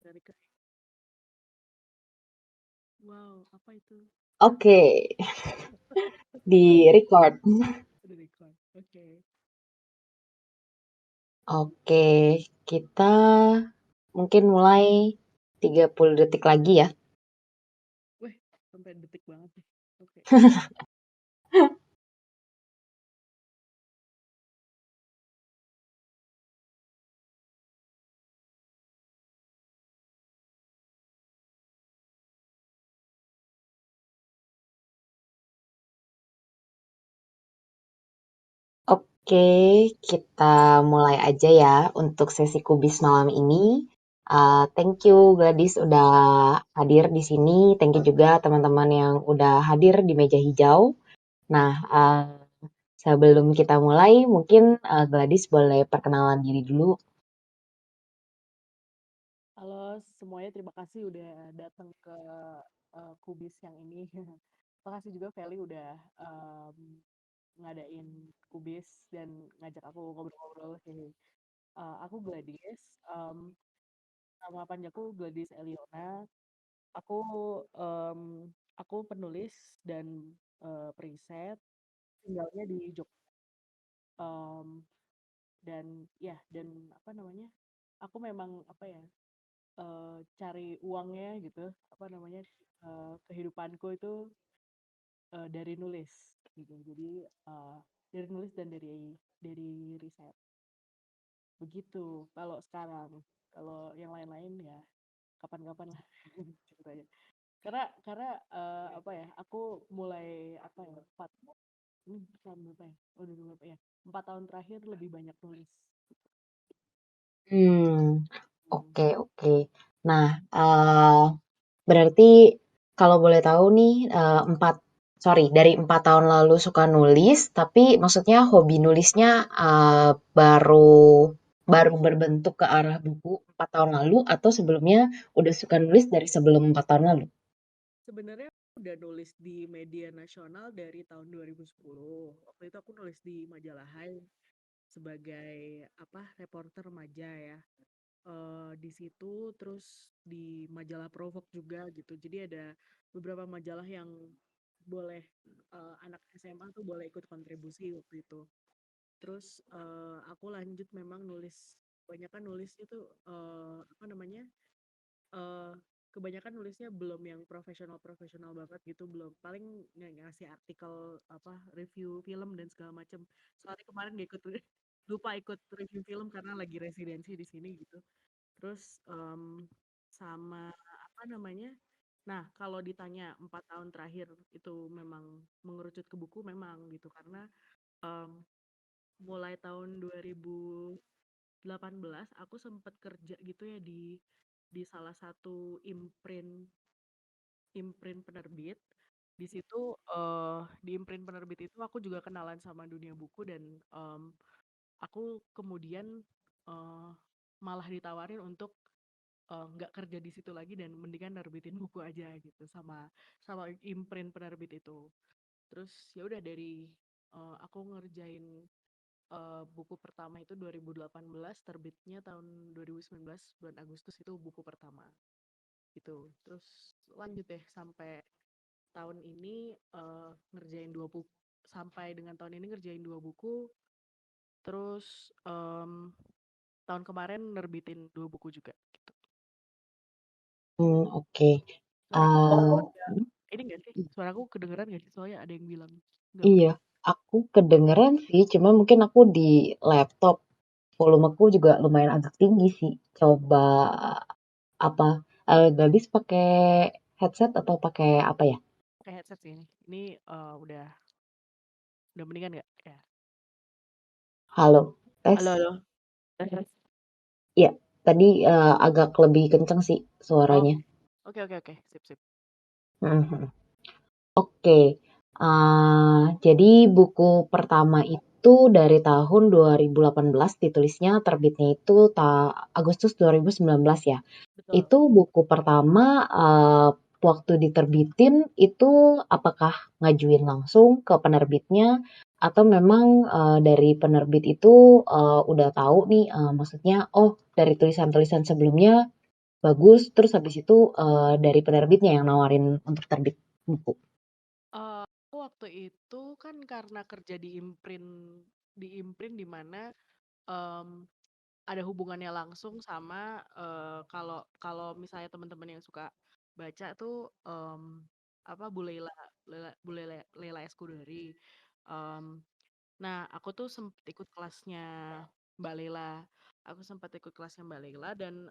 Dari ke wow, apa itu? Oke, di record. Udah record. Oke. Oke, kita mungkin mulai 30 detik lagi ya. Weh, sampai detik banget nih. Oke. Oke, kita mulai aja ya untuk sesi kubis malam ini. Thank you Gladys udah hadir di sini. Thank you juga teman-teman yang udah hadir di meja hijau. Nah, sebelum kita mulai, mungkin Gladys boleh perkenalan diri dulu. Halo semuanya, terima kasih udah datang ke Kubis yang ini. Terima kasih juga Feli udah ngadain Kubis dan ngajak aku ngobrol-ngobrol. Aku Gladys, nama panjangku Gladys Eliona. Aku em, aku penulis dan periset, tinggalnya di Jogja. Em, dan ya dan apa namanya? Aku memang apa ya? Cari uangnya gitu, apa namanya, kehidupanku itu, dari nulis gitu. Jadi, dari nulis dan dari riset, begitu kalau sekarang. Kalau yang lain-lain ya kapan-kapan lah ceritanya. Apa ya, aku mulai apa ya, tahun berapa ya? Oh, 2000 berapa ya? 4 tahun terakhir lebih banyak nulis. Hmm, Mmm. oke oke. Nah, berarti kalau boleh tahu nih, dari 4 tahun lalu suka nulis, tapi maksudnya hobi nulisnya baru baru berbentuk ke arah buku 4 tahun lalu atau sebelumnya udah suka nulis dari sebelum 4 tahun lalu? Sebenarnya udah nulis di media nasional dari tahun 2010. Waktu itu aku nulis di majalah Hai sebagai apa, reporter remaja ya. Di situ terus di majalah Provok juga gitu. Jadi ada beberapa majalah yang boleh anak SMA tuh boleh ikut kontribusi waktu itu. Terus aku lanjut memang nulis, kebanyakan nulisnya tuh apa namanya, Eee, kebanyakan nulisnya belum yang profesional-profesional banget gitu, belum. Paling ngasih artikel, apa, review film dan segala macam. Soalnya kemarin nggak ikut lupa ikut review film karena lagi residensi di sini gitu. Terus, sama apa namanya, nah kalau ditanya 4 tahun terakhir itu memang mengerucut ke buku memang gitu, karena, mmm, mulai tahun 2018 aku sempet kerja gitu ya di salah satu imprint imprint penerbit. Di situ, di imprint penerbit itu aku juga kenalan sama dunia buku dan, aku kemudian, eee, malah ditawarin untuk, nggak kerja di situ lagi dan mendingan nerbitin buku aja gitu sama sama imprint penerbit itu. Terus ya udah aku ngerjain, buku pertama itu 2018, terbitnya tahun 2019 bulan Agustus itu buku pertama, gitu. Terus lanjut deh sampai tahun ini, ngerjain 2 buku, sampai dengan tahun ini ngerjain 2 buku, terus, tahun kemarin nerbitin 2 buku juga, gitu. Oke. Suaraku Eee, agak ini nggak sih, suaraku kedengeran nggak sih? Soalnya ada yang bilang nggak iya, kedengeran. aku kedengeran sih, cuma mungkin aku di laptop volumeku juga lumayan agak tinggi sih. Coba apa, Gadis pakai headset atau pakai apa ya? Pakai headset sih ini. Ini, udah mendingan nggak? Ya. Halo, Halo tes. halo. Tes tes. Iya, tadi agak lebih kenceng sih Oh, suaranya. oke oke oke, sip sip. Mhm. Oke, jadi buku pertama itu dari tahun 2018, ditulisnya terbitnya itu Agustus 2019 ya. Betul. Itu buku pertama, waktu diterbitin itu apakah ngajuin langsung ke penerbitnya atau memang, dari penerbit itu, udah tahu nih, maksudnya, oh dari tulisan-tulisan sebelumnya bagus, terus habis itu dari penerbitnya yang nawarin untuk terbit buku. Aku waktu itu kan karena kerja di imprint di mana em, ada hubungannya langsung sama kalau kalau misalnya teman-teman yang suka baca tuh apa Bu Lela Eskudari. Em, nah, aku tuh sempet ikut kelasnya Mbak Lela. Aku sempat ikut kelasnya Mbak Lela dan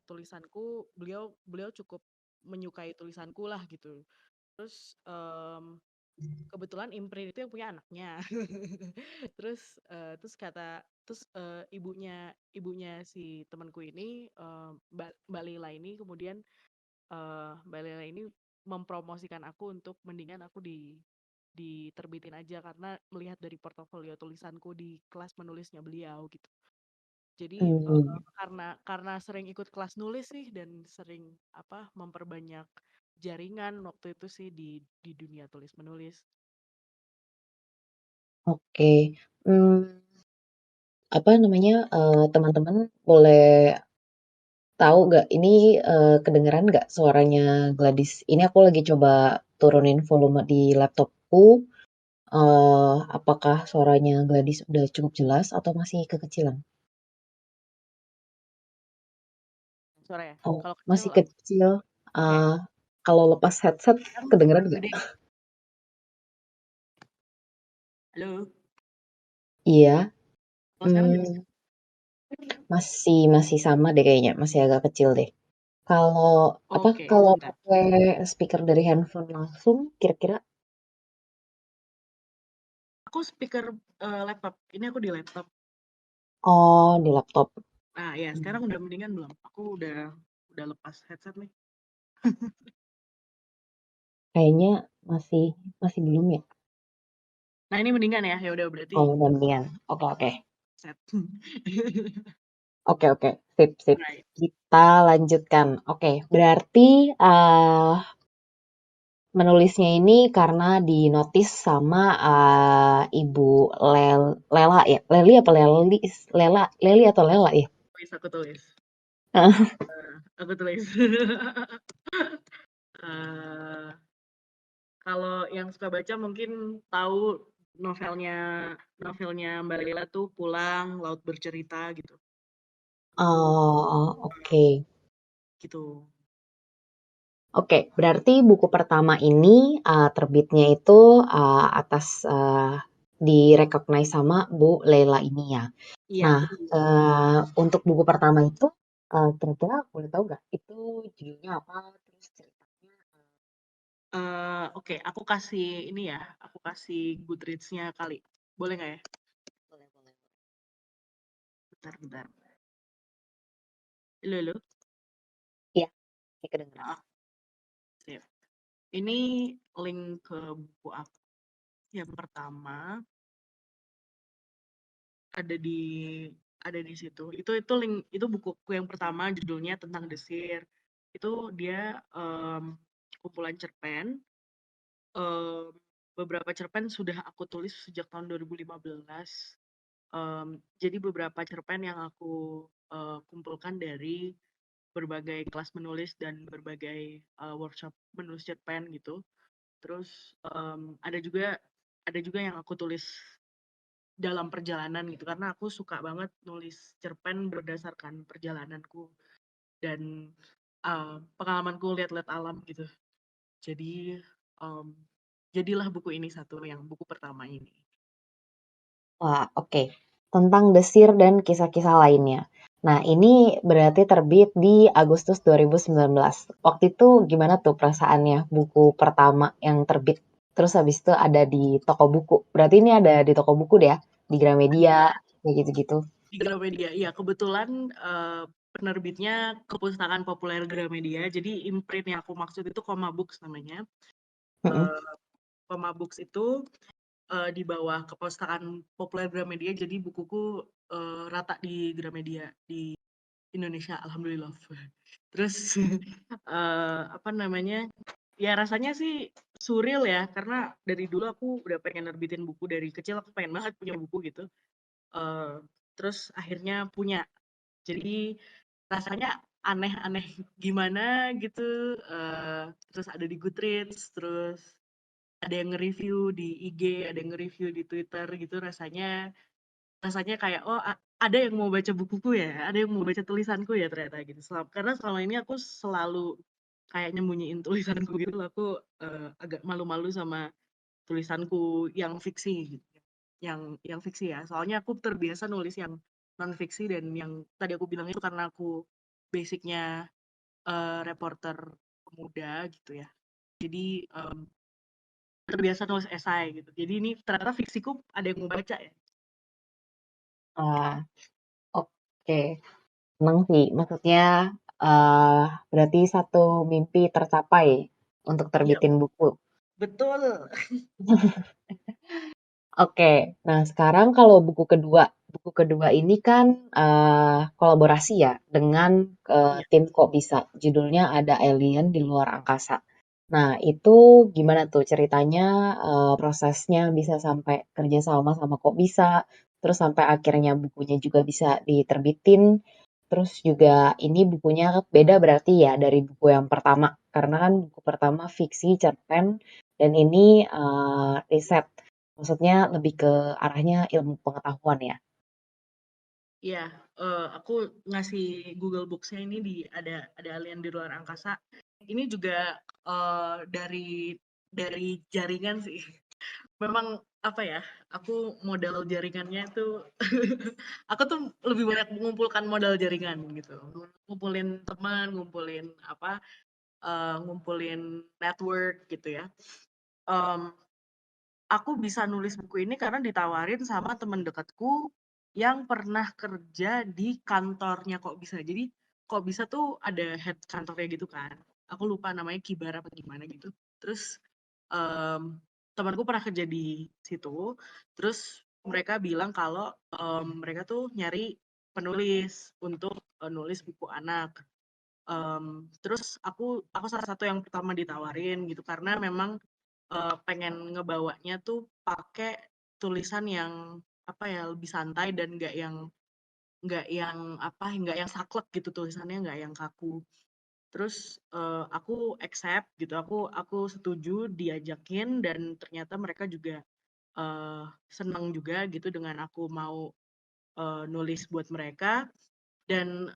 tulisanku beliau beliau cukup menyukai tulisanku lah gitu. Terus kebetulan imprint itu yang punya anaknya. Terus ibunya si temanku ini Mbak Lila ini kemudian Mbak Lila ini mempromosikan aku untuk mendingan aku diterbitin aja karena melihat dari portofolio tulisanku di kelas menulisnya beliau gitu. Jadi Hmm, karena sering ikut kelas nulis sih dan sering apa memperbanyak jaringan waktu itu sih di dunia tulis menulis. oke. Hmm, apa namanya, teman-teman boleh tahu nggak ini, kedengeran nggak suaranya Gladys? Ini aku lagi coba turunin volume di laptopku, apakah suaranya Gladys udah cukup jelas atau masih kekecilan? Suara ya. Oh, Kalau kecil masih aku kecil. oke. Eee, kalau lepas headset Sekarang kedengeran nggak? gede. Halo. Iya, Kalau sekarang gede. mmm, masih masih sama deh kayaknya, masih agak kecil deh. Kalau apa, Oke, kalau sebentar. pakai speaker dari handphone langsung kira-kira Aku speaker laptop. Ini aku di laptop. oh, di laptop. Nah, ya sekarang Mmm, udah mendingan belum? Aku udah lepas headset nih. kayaknya masih masih belum ya? Nah, ini mendingan ya. Ya udah berarti Oh, gantian. Oke oke. set. Oke oke, sip sip. Right. Kita lanjutkan. Oke, berarti, menulisnya ini karena dinotis sama, Ibu Lela ya? Leli apa Lelis? Leli atau Lela ya? Tulis aku tulis. Heeh. Aku tulis. Eh, kalau yang suka baca mungkin tahu novelnya novelnya Mbak Lila tuh Pulang, Laut Bercerita gitu. Itu Oh, oke. gitu. Oke, berarti buku pertama ini, terbitnya itu, atas, di-recognize sama Bu Lela ini ya? Iya, Nah, betul. untuk buku pertama itu, kira-kira boleh tahu nggak itu judulnya apa? Terus ceritanya, Oke, aku kasih ini ya, aku kasih Goodreads-nya kali. Boleh nggak ya? boleh boleh. Bentar, bentar. Halo, halo. Iya, ini kedengeran. Ah, sip. Ini link ke buku aku. Yang pertama ada di ada di situ. Itu link itu bukuku yang pertama judulnya tentang desir. Itu dia kumpulan cerpen. Em, Beberapa cerpen sudah aku tulis sejak tahun 2015. Jadi beberapa cerpen yang aku kumpulkan dari berbagai kelas menulis dan berbagai workshop menulis cerpen gitu. Terus ada juga yang aku tulis dalam perjalanan gitu karena aku suka banget nulis cerpen berdasarkan perjalananku dan pengalamanku lihat-lihat alam gitu. Jadi em, jadilah buku ini satu yang buku pertama ini. Wah, oke. Tentang desir dan kisah-kisah lainnya. Nah, ini berarti terbit di Agustus 2019. Waktu itu gimana tuh perasaannya buku pertama yang terbit? Terus habis itu ada di toko buku. Berarti ini ada di toko buku deh ya? Di Gramedia, Ada kayak gitu-gitu. di Gramedia. Iya, kebetulan penerbitnya Kepustakaan Populer Gramedia. Jadi imprint yang aku maksud itu Koma Books namanya. Mm-mm. Eh, Koma Books itu di bawah Kepustakaan Populer Gramedia. Jadi bukuku rata di Gramedia di Indonesia, alhamdulillah. Terus apa namanya? Ya rasanya sih surreal ya, karena dari dulu aku udah pengen nerbitin buku dari kecil. Aku pengen banget punya buku gitu. Terus akhirnya punya. Jadi rasanya aneh-aneh gimana gitu, terus ada di Goodreads, terus ada yang nge-review di IG, ada yang nge-review di Twitter gitu, rasanya rasanya kayak, "Oh, ada yang mau baca bukuku ya, ada yang mau baca tulisanku ya ternyata," gitu. Karena selama ini aku selalu kayak nyembunyiin tulisanku gitu loh, aku, agak malu-malu sama tulisanku yang fiksi gitu, yang fiksi ya. Soalnya aku terbiasa nulis yang non-fiksi dan yang tadi aku bilang itu karena aku basic-nya, reporter pemuda gitu ya. Jadi, terbiasa nulis esai gitu. Jadi ini ternyata fiksiku ada yang mau baca ya. Ah, oke. Seneng sih, maksudnya eh berarti satu mimpi tercapai untuk Iya, terbitin buku. betul. Oke, nah sekarang kalau buku kedua ini kan kolaborasi ya dengan Iya. tim Kok Bisa. Judulnya ada Alien di Luar Angkasa. Nah itu gimana tuh ceritanya, prosesnya bisa sampai kerja sama sama Kok Bisa, terus sampai akhirnya bukunya juga bisa diterbitin. Terus juga ini bukunya beda berarti ya dari buku yang pertama, karena kan buku pertama fiksi cerpen dan ini riset. Maksudnya lebih ke arahnya ilmu pengetahuan ya? Iya, aku ngasih Google Books-nya ini ada Alien di Luar Angkasa. Ini juga, dari jaringan sih. Memang apa ya, aku modal jaringannya tuh aku tuh lebih banyak mengumpulkan modal jaringan gitu. Ngumpulin teman, ngumpulin apa, ngumpulin network gitu ya. Mmm Aku bisa nulis buku ini karena ditawarin sama temen dekatku yang pernah kerja di kantornya Kok Bisa. Jadi Kok Bisa tuh ada head kantornya gitu kan. Aku lupa namanya Kibar apa gimana gitu. Terus temanku pernah kerja di situ. Terus mereka bilang kalau mereka tuh nyari penulis untuk nulis buku anak. Terus aku salah satu yang pertama ditawarin gitu karena memang, pengen ngebawanya tuh pakai tulisan yang, apa ya, lebih santai dan nggak yang saklek gitu tulisannya, nggak yang kaku. Terus, aku accept gitu, aku setuju diajakin dan ternyata mereka juga, seneng juga gitu dengan aku mau, nulis buat mereka. Dan,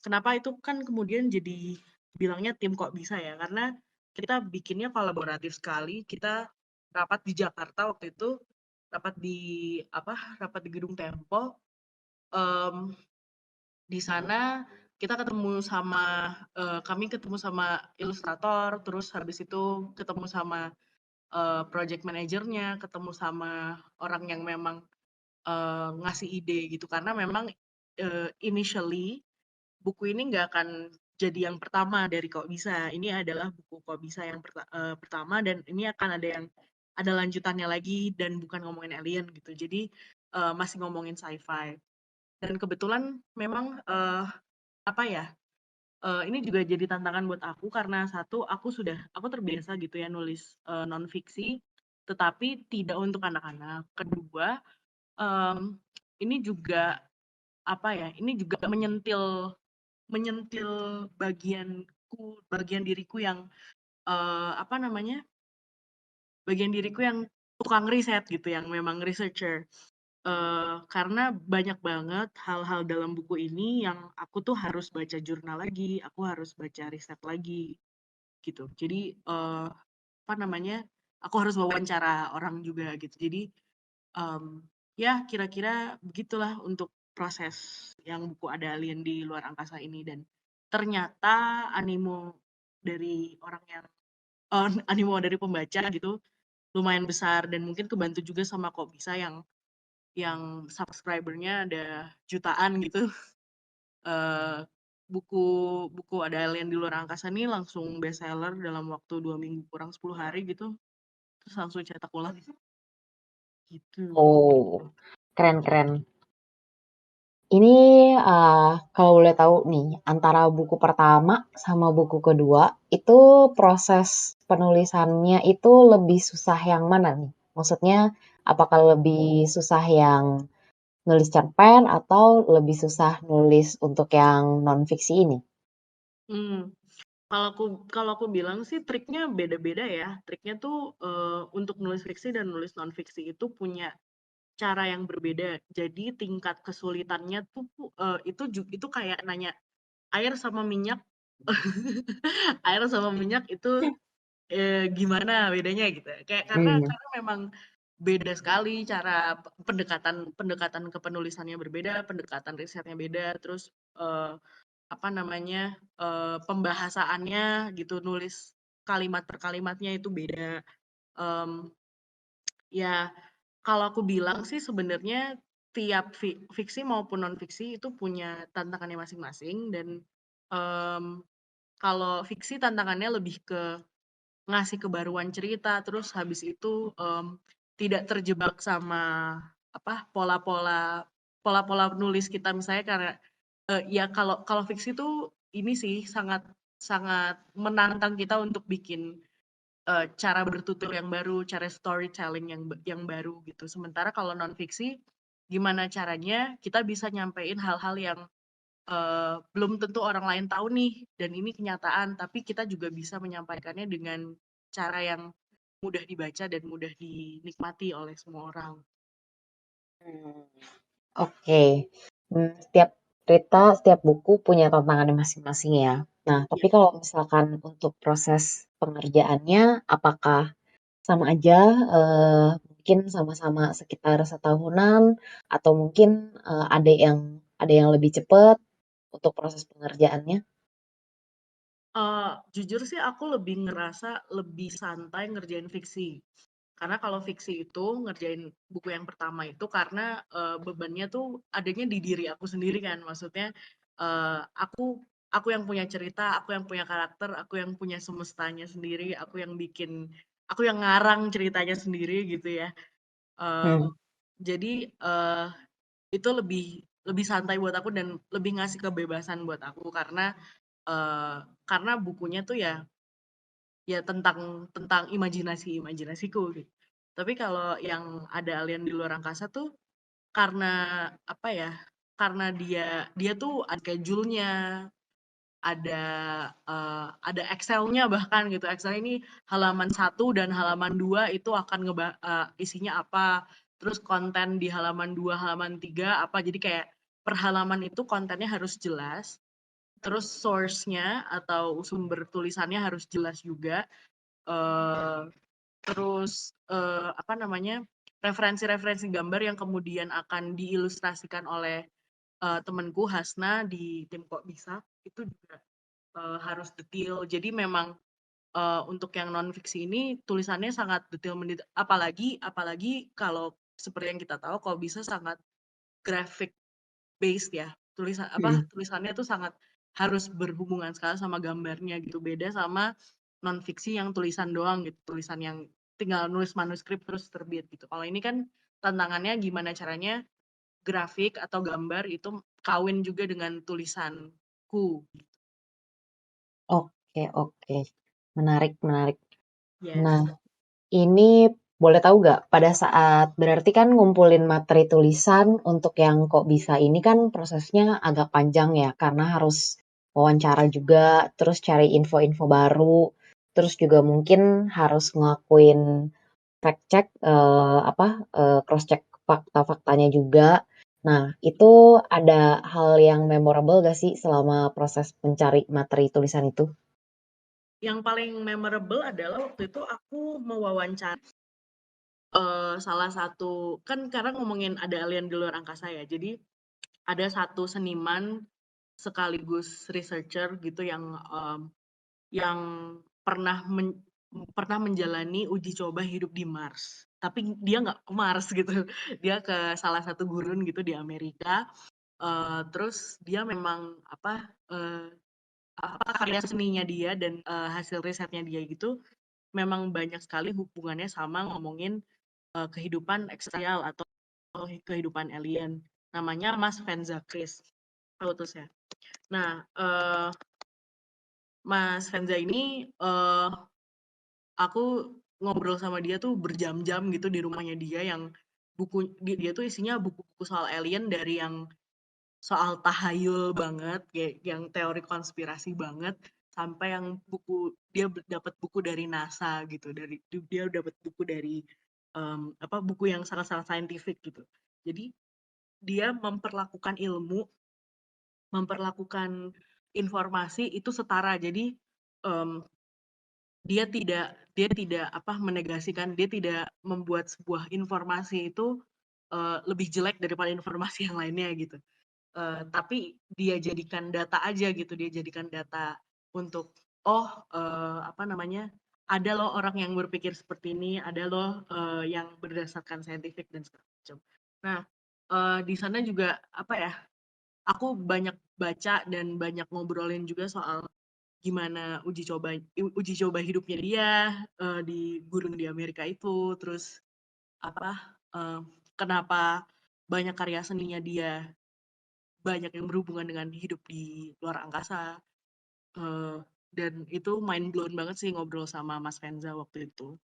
kenapa itu kan kemudian jadi bilangnya tim Kok Bisa ya, karena kita bikinnya kolaboratif sekali, kita rapat di Jakarta waktu itu, rapat di rapat di Gedung Tempo, mmm, di sana kita ketemu sama kami ketemu sama ilustrator, terus habis itu ketemu sama, project manajernya, ketemu sama orang yang memang, ngasih ide gitu. Karena memang, initially buku ini nggak akan jadi yang pertama dari Kok Bisa. Ini adalah buku Kok Bisa yang pertama dan ini akan ada lanjutannya lagi dan bukan ngomongin alien gitu. Jadi, masih ngomongin sci-fi. Dan kebetulan memang, apa ya, ini juga jadi tantangan buat aku karena satu, aku terbiasa gitu ya nulis, non-fiksi, tetapi tidak untuk anak-anak. Kedua, mmm, ini juga, apa ya, ini juga menyentil menyentil bagian diriku yang, apa namanya, bagian diriku yang tukang riset gitu, yang memang researcher. Karena banyak banget hal-hal dalam buku ini yang aku tuh harus baca jurnal lagi, aku harus baca riset lagi, gitu. Jadi, apa namanya, aku harus wawancara orang juga gitu. Jadi, mmm, ya kira-kira begitulah untuk proses yang buku Ada Alien di Luar Angkasa ini dan ternyata dari orang yang animo dari pembaca gitu lumayan besar dan mungkin kebantu juga sama Kok Bisa yang subscriber-nya ada jutaan gitu. Eee, buku buku Ada Alien di Luar Angkasa ini langsung bestseller dalam waktu 2 minggu kurang 10 hari gitu, terus langsung cetak ulang, gitu. Oh, keren-keren. Ini kalau boleh tahu nih, antara buku pertama sama buku kedua, itu proses penulisannya itu lebih susah yang mana nih? Maksudnya, apakah lebih susah yang nulis cerpen atau lebih susah nulis untuk yang non-fiksi ini? Hmm. Kalau aku bilang sih triknya beda-beda ya. Triknya tuh untuk nulis fiksi dan nulis non fiksi itu punya cara yang berbeda. Jadi tingkat kesulitannya tuh itu kayak nanya air sama minyak. Air sama minyak itu gimana bedanya gitu. Kayak Hmm. karena memang beda sekali cara pendekatan pendekatan kepenulisannya berbeda, pendekatan risetnya beda, terus apa namanya pembahasaannya gitu, nulis kalimat per kalimatnya itu beda. Em, ya kalau aku bilang sih sebenarnya tiap fiksi maupun non fiksi itu punya tantangannya masing-masing dan em, kalau fiksi tantangannya lebih ke ngasih kebaruan cerita, terus habis itu tidak terjebak sama apa pola-pola nulis kita misalnya karena ya kalau kalau fiksi tuh ini sih sangat sangat menantang kita untuk bikin cara bertutur yang baru, cara storytelling yang baru gitu. Sementara kalau non fiksi gimana caranya kita bisa nyampein hal-hal yang belum tentu orang lain tahu nih, dan ini kenyataan, tapi kita juga bisa menyampaikannya dengan cara yang mudah dibaca dan mudah dinikmati oleh semua orang. Oke. Setiap cerita, setiap buku punya tantangannya masing-masing ya. Nah, tapi Ya. kalau misalkan untuk proses pengerjaannya, apakah sama aja, mungkin sama-sama sekitar setahunan, atau mungkin ada yang lebih cepat untuk proses pengerjaannya? Jujur sih aku lebih ngerasa lebih santai ngerjain fiksi. Karena kalau fiksi itu ngerjain buku yang pertama itu karena bebannya tuh adanya di diri aku sendiri kan. Maksudnya aku yang punya cerita, aku yang punya karakter, aku yang punya semestanya sendiri, aku yang ngarang ceritanya sendiri gitu ya. Em, Hmm. jadi itu lebih lebih santai buat aku dan lebih ngasih kebebasan buat aku karena bukunya tuh ya tentang tentang imajinasiku gitu. Tapi kalau yang ada alien di luar angkasa tuh karena apa ya? Karena dia tuh ada schedule-nya, ada ada Excel-nya bahkan gitu. Excel ini halaman satu dan halaman 2 itu akan isinya apa. Terus konten di halaman 2 halaman 3 apa. Jadi kayak per halaman itu kontennya harus jelas. Terus source-nya atau sumber tulisannya harus jelas juga. Eh, terus apa namanya referensi-referensi gambar yang kemudian akan diilustrasikan oleh temanku Hasna di tim Kok Bisa itu juga harus detail. Jadi memang untuk yang non fiksi ini tulisannya sangat detail mendetail. Apalagi kalau seperti yang kita tahu kalau bisa sangat graphic based ya. Hmm. Tulisannya tuh sangat harus berhubungan sekali sama gambarnya gitu. Beda sama non fiksi yang tulisan doang gitu. Tulisan yang tinggal nulis manuskrip terus terbit gitu. Kalau ini kan tantangannya gimana caranya grafik atau gambar itu kawin juga dengan tulisanku. Oke, oke. Menarik, menarik. Nah, Yes. ini boleh tahu nggak, pada saat berarti kan ngumpulin materi tulisan untuk yang kok bisa ini kan prosesnya agak panjang ya, karena harus wawancara juga, terus cari info-info baru, terus juga mungkin harus ngelakuin fact check, cross check fakta-faktanya juga. Nah, itu ada hal yang memorable gak sih selama proses mencari materi tulisan itu? Yang paling memorable adalah waktu itu aku mewawancara salah satu kan karena ngomongin ada alien di luar angkasa ya. Jadi ada satu seniman sekaligus researcher gitu yang pernah pernah menjalani uji coba hidup di Mars. Tapi dia nggak ke Mars gitu. Dia ke salah satu gurun gitu di Amerika. Terus dia memang eh, apa karya seninya dia dan hasil risetnya dia gitu memang banyak sekali hubungannya sama ngomongin kehidupan ekstraterrestrial atau kehidupan alien. Namanya Mas Venza Chris. Tahu tuh saya. Nah, Mas Venza ini aku ngobrol sama dia tuh berjam-jam gitu di rumahnya dia yang dia tuh isinya buku-buku soal alien dari yang soal tahayul banget, kayak yang teori konspirasi banget, sampai yang dia dapat buku dari NASA gitu, dia dapat buku dari buku yang sangat-sangat saintifik gitu. Jadi dia memperlakukan informasi itu setara. Jadi um, dia tidak menegasikan, dia tidak membuat sebuah informasi itu lebih jelek daripada informasi yang lainnya gitu. Tapi dia jadikan data aja gitu, dia jadikan data untuk ada loh orang yang berpikir seperti ini, ada loh yang berdasarkan saintifik dan segala macam. Nah, di sana juga aku banyak baca dan banyak ngobrolin juga soal gimana uji coba hidupnya dia di gurun di Amerika itu, terus apa eh, kenapa banyak karya seninya dia banyak yang berhubungan dengan hidup di luar angkasa. eh, dan itu mind blown banget sih ngobrol sama Mas Renza waktu itu.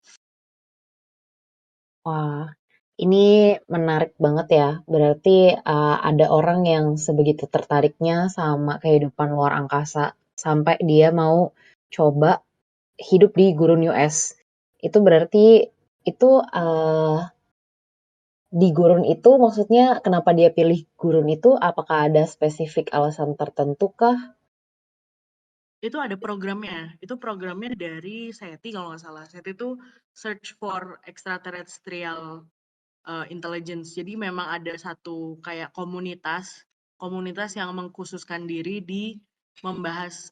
Wah, ini menarik banget ya. Berarti ada orang yang sebegitu tertariknya sama kehidupan luar angkasa sampai dia mau coba hidup di gurun US. Itu berarti itu di gurun itu maksudnya kenapa dia pilih gurun itu? Apakah ada spesifik alasan tertentu kah? Itu programnya dari SETI kalau nggak salah. SETI itu Search for Extraterrestrial Intelligence. Jadi memang ada satu kayak komunitas yang mengkhususkan diri di membahas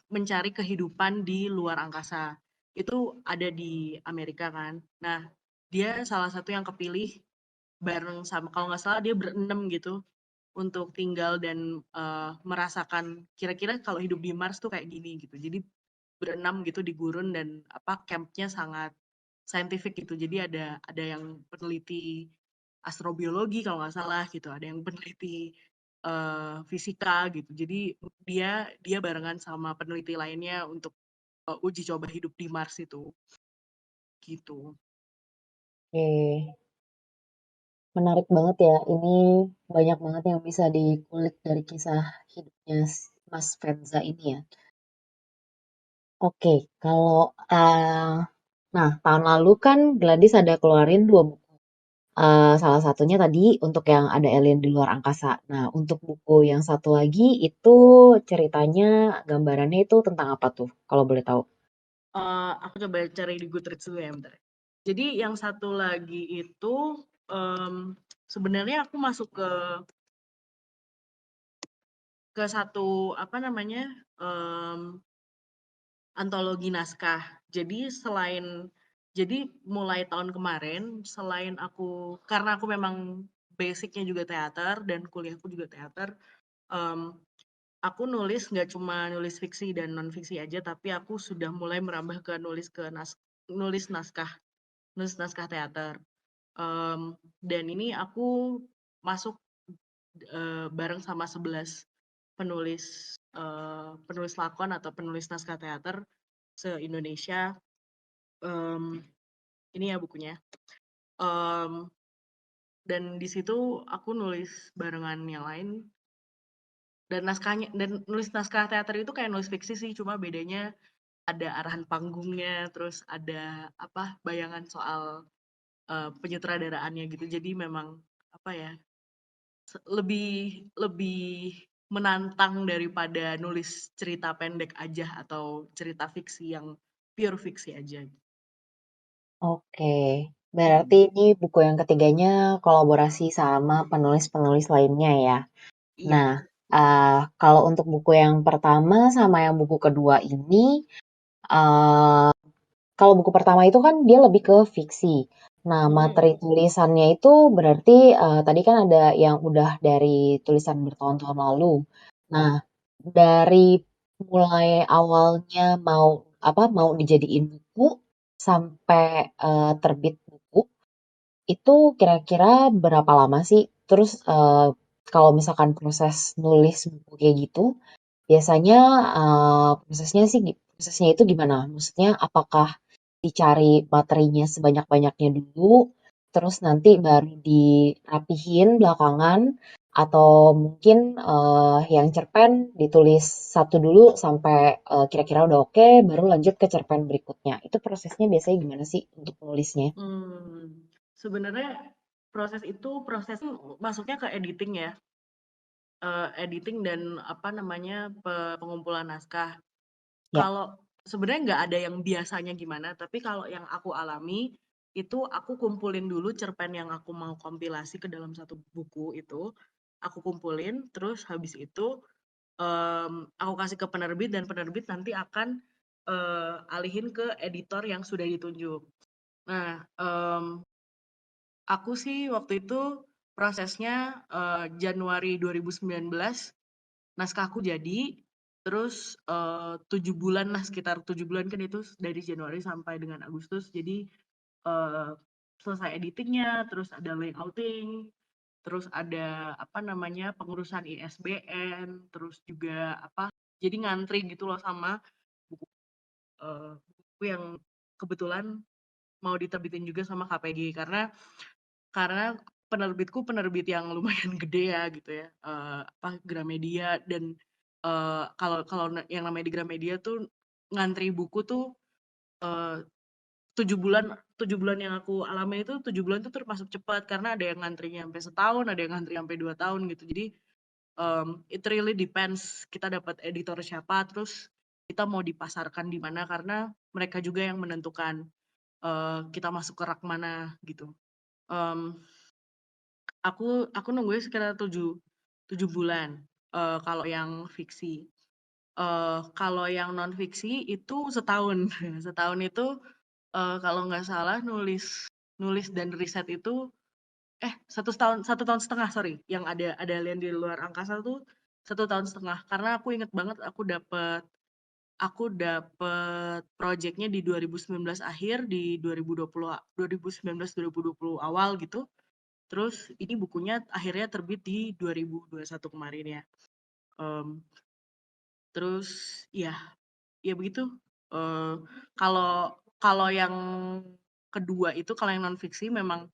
mencari kehidupan di luar angkasa. Itu ada di Amerika kan. Nah, dia salah satu yang kepilih bareng sama, kalau nggak salah dia berenam gitu, untuk tinggal dan merasakan kira-kira kalau hidup di Mars tuh kayak gini gitu. Jadi berenam gitu di gurun dan campnya sangat saintifik gitu. Jadi ada yang peneliti astrobiologi kalau nggak salah gitu, ada yang peneliti fisika gitu. Jadi dia dia barengan sama peneliti lainnya untuk uji coba hidup di Mars itu gitu. Oke, menarik banget ya. Ini banyak banget yang bisa dikulik dari kisah hidupnya Mas Fenza ini ya. Oke, kalau nah tahun lalu kan Gladys ada keluarin 2 buku. Salah satunya tadi untuk yang ada alien di luar angkasa. Nah, untuk buku yang satu lagi itu ceritanya, gambarannya itu tentang apa tuh, kalau boleh tahu? Aku coba cari di Goodreads dulu ya, bentar. Jadi yang satu lagi itu sebenarnya aku masuk ke satu antologi naskah. Jadi mulai tahun kemarin, karena aku memang basicnya juga teater dan kuliahku juga teater, em, aku nggak cuma nulis fiksi dan non fiksi aja, tapi aku sudah mulai merambah ke nulis naskah, teater. Dan ini aku masuk bareng sama 11 penulis lakon atau penulis naskah teater se-Indonesia. Ini ya bukunya. Dan di situ aku nulis barengan yang lain, dan nulis naskah teater itu kayak nulis fiksi sih, cuma bedanya ada arahan panggungnya, terus ada bayangan soal penyutradaraannya gitu. Jadi memang apa ya lebih lebih menantang daripada nulis cerita pendek aja atau cerita fiksi yang pure fiksi aja. Oke, berarti ini buku yang ketiganya kolaborasi sama penulis-penulis lainnya ya. Iya. Nah, kalau untuk buku yang pertama sama yang buku kedua ini, eee, kalau buku pertama itu kan dia lebih ke fiksi. Nah, materi tulisannya itu berarti, tadi kan ada yang udah dari tulisan bertahun-tahun lalu. Nah, dari mulai awalnya mau dijadiin buku sampai, terbit buku, itu kira-kira berapa lama sih? Terus, kalau misalkan proses nulis buku kayak gitu, biasanya, prosesnya itu gimana? Maksudnya apakah dicari materinya sebanyak-banyaknya dulu, terus nanti baru dirapihin belakangan, Atau mungkin yang cerpen ditulis satu dulu sampai kira-kira udah oke, baru lanjut ke cerpen berikutnya. Itu prosesnya biasanya gimana sih untuk nulisnya? Sebenarnya proses masuknya ke editing ya, editing dan apa namanya, pengumpulan naskah. Ya, Kalau sebenarnya nggak ada yang biasanya gimana, tapi kalau yang aku alami, itu aku kumpulin dulu cerpen yang aku mau kompilasi ke dalam satu buku itu, aku kumpulin, terus habis itu, aku kasih ke penerbit dan penerbit nanti akan, alihin ke editor yang sudah ditunjuk. Nah, aku sih waktu itu prosesnya, Januari 2019 naskahku jadi, terus, 7 bulan lah, sekitar 7 bulan kan itu dari Januari sampai dengan Agustus. Jadi, eee, selesai editingnya, terus ada layouting, terus ada apa namanya, pengurusan ISBN, terus juga apa, jadi ngantri gitu loh sama buku, buku yang kebetulan mau diterbitin juga sama KPG. Karena penerbitku penerbit yang lumayan gede ya gitu ya, apa, Gramedia dan, kalau kalau yang namanya di Gramedia tuh ngantri buku tuh, eee, 7 bulan 7 bulan yang aku alami itu 7 bulan itu termasuk cepat karena ada yang ngantrinya sampai setahun, ada yang ngantri sampai 2 tahun gitu. Jadi, it really depends kita dapat editor siapa, terus kita mau dipasarkan di mana karena mereka juga yang menentukan, kita masuk ke rak mana gitu. Mmm aku nunggunya sekitar 7 bulan, kalau yang fiksi. Kalau yang non-fiksi itu setahun. Setahun itu, kalau nggak salah nulis nulis dan riset itu 1 tahun setengah, sorry, yang ada Alien di Luar Angkasa tuh 1 tahun setengah. Karena aku inget banget aku dapet projeknya di 2019 akhir, di 2019, 2020 awal gitu. Terus ini bukunya akhirnya terbit di 2021 kemarin ya. Mmm, terus ya ya begitu, eee, kalau kalau yang kedua itu, kalau yang non-fiksi memang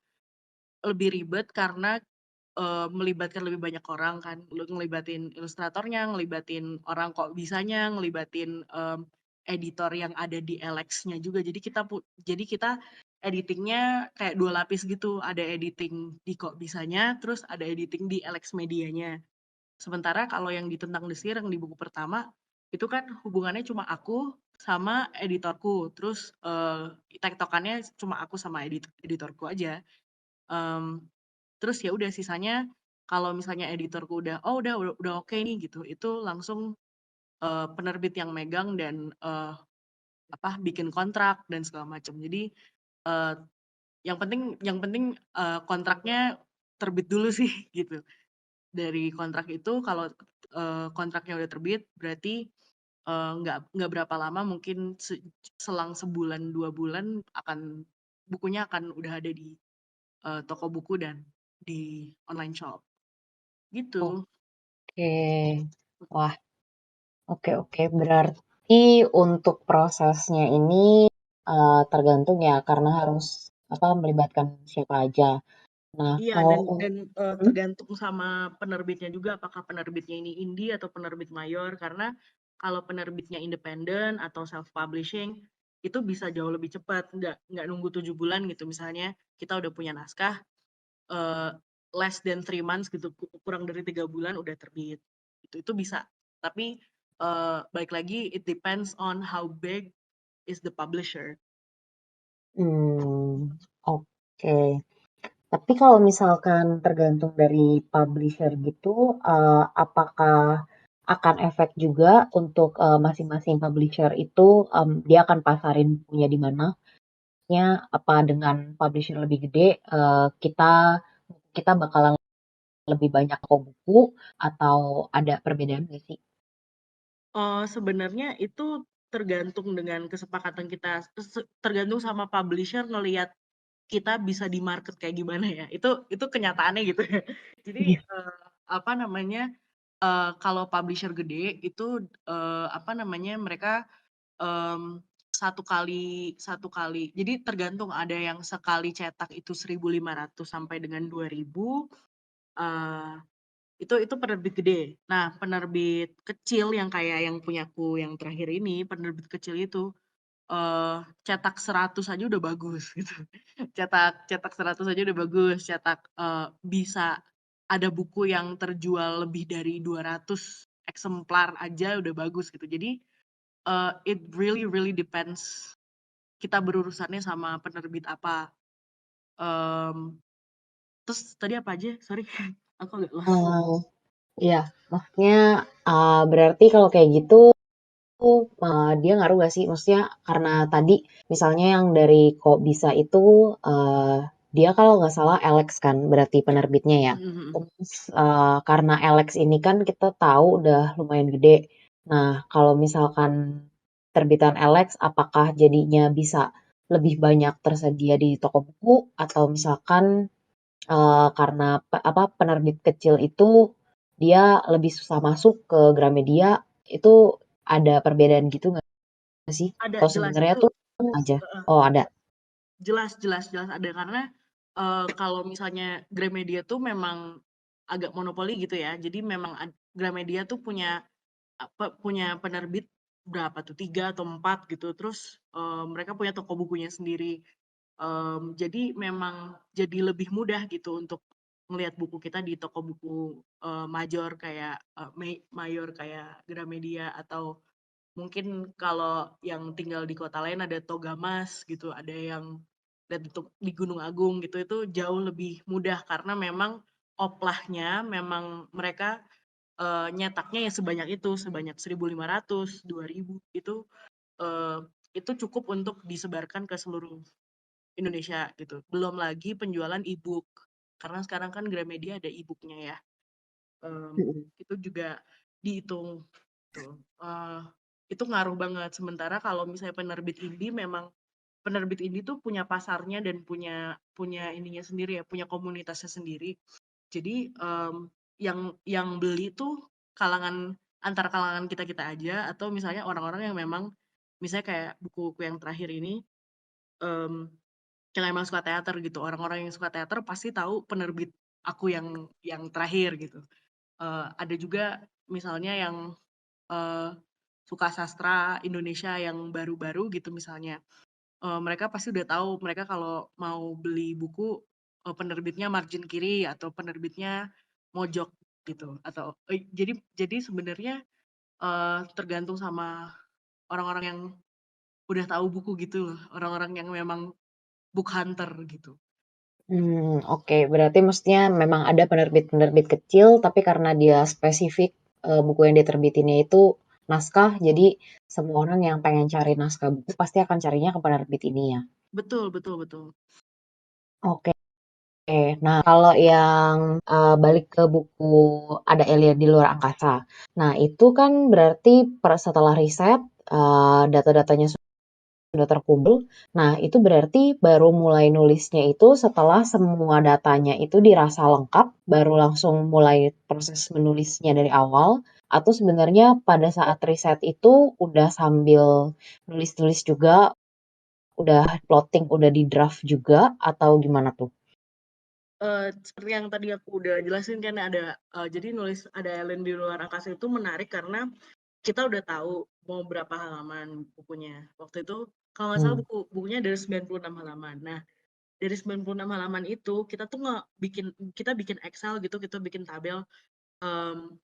lebih ribet karena, melibatkan lebih banyak orang kan, ngelibatin ilustratornya, ngelibatin orang kok bisanya, ngelibatin, editor yang ada di LX-nya juga. Jadi kita editing-nya kayak 2 lapis gitu, ada editing di kok bisanya, terus ada editing di LX medianya. Sementara kalau yang di Tentang Desir yang di buku pertama, itu kan hubungannya cuma aku sama editorku, terus, tektokannya cuma aku sama editorku aja. Mmm, terus ya udah sisanya kalau misalnya editorku udah, "Oh udah oke nih," gitu, itu langsung, penerbit yang megang dan, apa, bikin kontrak dan segala macam. Jadi, eee, yang penting, kontraknya terbit dulu sih gitu. Dari kontrak itu kalau, kontraknya udah terbit berarti, nggak berapa lama mungkin selang sebulan, 2 bulan bukunya akan udah ada di, toko buku dan di online shop, gitu. oke. Wah, oke oke. Berarti untuk prosesnya ini tergantung ya, karena harus apa melibatkan siapa aja. Nah, Iya, kalau Hmm? tergantung sama penerbitnya juga, apakah penerbitnya ini indie atau penerbit mayor. Karena kalau penerbitnya independen atau self publishing itu bisa jauh lebih cepat, nggak nunggu 7 bulan gitu. Misalnya kita udah punya naskah, eee, less than 3 months gitu, kurang dari 3 bulan udah terbit. Itu bisa. Tapi, balik lagi it depends on how big is the publisher. Hmm, oke. Tapi kalau misalkan tergantung dari publisher gitu, apakah akan efek juga untuk masing-masing publisher itu dia akan pasarin punya di mana? Ya, apa dengan publisher lebih gede kita kita bakalan lebih banyak toko buku atau ada perbedaan nggak sih? Sebenarnya itu tergantung dengan kesepakatan kita, tergantung sama publisher ngelihat kita bisa di market kayak gimana ya, itu kenyataannya gitu ya. Jadi, Iya. apa namanya, kalau publisher gede itu, apa namanya, mereka, mmm, satu kali jadi tergantung, ada yang sekali cetak itu 1.500 sampai dengan 2.000, eee Itu penerbit gede. Nah, penerbit kecil yang kayak yang punyaku yang terakhir ini, penerbit kecil itu, cetak 100 aja udah bagus gitu. Cetak cetak 100 aja udah bagus, cetak, bisa ada buku yang terjual lebih dari 200 eksemplar aja udah bagus gitu. Jadi, it really really depends kita berurusannya sama penerbit apa. Mmm, terus tadi apa aja? Sorry, aku agak lost. Eh, ya, maksudnya berarti kalau kayak gitu dia ngaruh gak sih? Maksudnya karena tadi misalnya yang dari Kok Bisa itu dia kalau nggak salah Alex kan berarti penerbitnya ya. Mhm mhm. Terus karena Alex ini kan kita tahu udah lumayan gede. Nah, kalau misalkan terbitan Alex, apakah jadinya bisa lebih banyak tersedia di toko buku atau misalkan karena apa penerbit kecil itu dia lebih susah masuk ke Gramedia itu ada perbedaan gitu nggak sih? Ada, Atau jelas sebenarnya itu, tuh aja? heeh, Oh ada. jelas jelas jelas ada karena, kalau misalnya Gramedia tuh memang agak monopoli gitu ya. Jadi memang Gramedia tuh punya penerbit berapa tuh, 3 atau 4 gitu. Terus, mereka punya toko bukunya sendiri. Jadi memang jadi lebih mudah gitu untuk ngelihat buku kita di toko buku, major kayak, mayor kayak Gramedia atau mungkin kalau yang tinggal di kota lain ada Togamas gitu, ada yang di Gunung Agung gitu, itu jauh lebih mudah karena memang oplahnya memang mereka, nyetaknya ya sebanyak itu, sebanyak 1.500, 2.000 eee, itu cukup untuk disebarkan ke seluruh Indonesia gitu. Belum lagi penjualan e-book, karena sekarang kan Gramedia ada e-book-nya ya, Mm-mm. itu juga dihitung tuh, itu ngaruh banget. Sementara kalau misalnya penerbit indie memang penerbit indie tuh punya pasarnya dan punya punya ininya sendiri ya, punya komunitasnya sendiri. Jadi, yang beli tuh antara kalangan kita-kita aja atau misalnya orang-orang yang memang misalnya kayak buku-buku yang terakhir ini, mmm yang emang suka teater gitu, orang-orang yang suka teater pasti tahu penerbit aku yang terakhir gitu. Ada juga misalnya yang, eee, suka sastra Indonesia yang baru-baru gitu misalnya, mereka pasti udah tahu mereka kalau mau beli buku, penerbitnya margin kiri atau penerbitnya mojok gitu atau jadi sebenarnya, tergantung sama orang-orang yang udah tahu buku gitu loh, orang-orang yang memang book hunter gitu. Oke. Berarti maksudnya memang ada penerbit-penerbit kecil, tapi karena dia spesifik buku yang diterbitinnya itu naskah, jadi semua orang yang pengen cari naskah buku pasti akan carinya ke penerbit ini ya. Betul betul betul. Oke. Nah kalau yang balik ke buku Ada Alien di Luar Angkasa. Nah itu kan berarti setelah riset data-datanya sudah terkumpul. Nah, itu berarti baru mulai nulisnya itu setelah semua datanya itu dirasa lengkap, baru langsung mulai proses menulisnya dari awal, atau sebenarnya pada saat riset itu udah sambil nulis-nulis juga, udah plotting, udah di draft juga, atau gimana tuh? Seperti yang tadi aku udah jelasin kan jadi nulis Ada Alien di Luar Angkasa itu menarik karena kita udah tahu mau berapa halaman bukunya. Waktu itu kalau nggak salah Hmm. bukunya dari 96 halaman. Nah, dari 96 halaman itu kita tuh kita bikin Excel gitu, kita bikin tabel, mmm,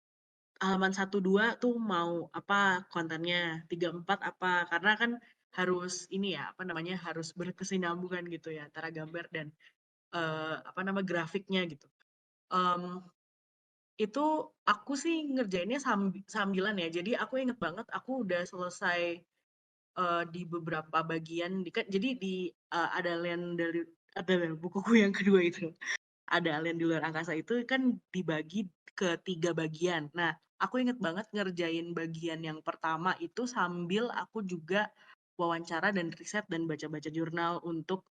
halaman 1, 2 tuh mau apa kontennya, 3, 4 apa, karena kan harus ini ya, apa namanya, harus berkesinambungan gitu ya antara gambar dan, apa nama, grafiknya gitu. Mmm, itu aku sih ngerjainnya sambilan ya. Jadi aku inget banget aku udah selesai, di beberapa bagian jadi ada bukuku yang kedua itu, Ada Alien di Luar Angkasa itu kan dibagi ke 3 bagian. Nah, aku inget banget ngerjain bagian yang pertama itu sambil aku juga wawancara dan riset dan baca-baca jurnal untuk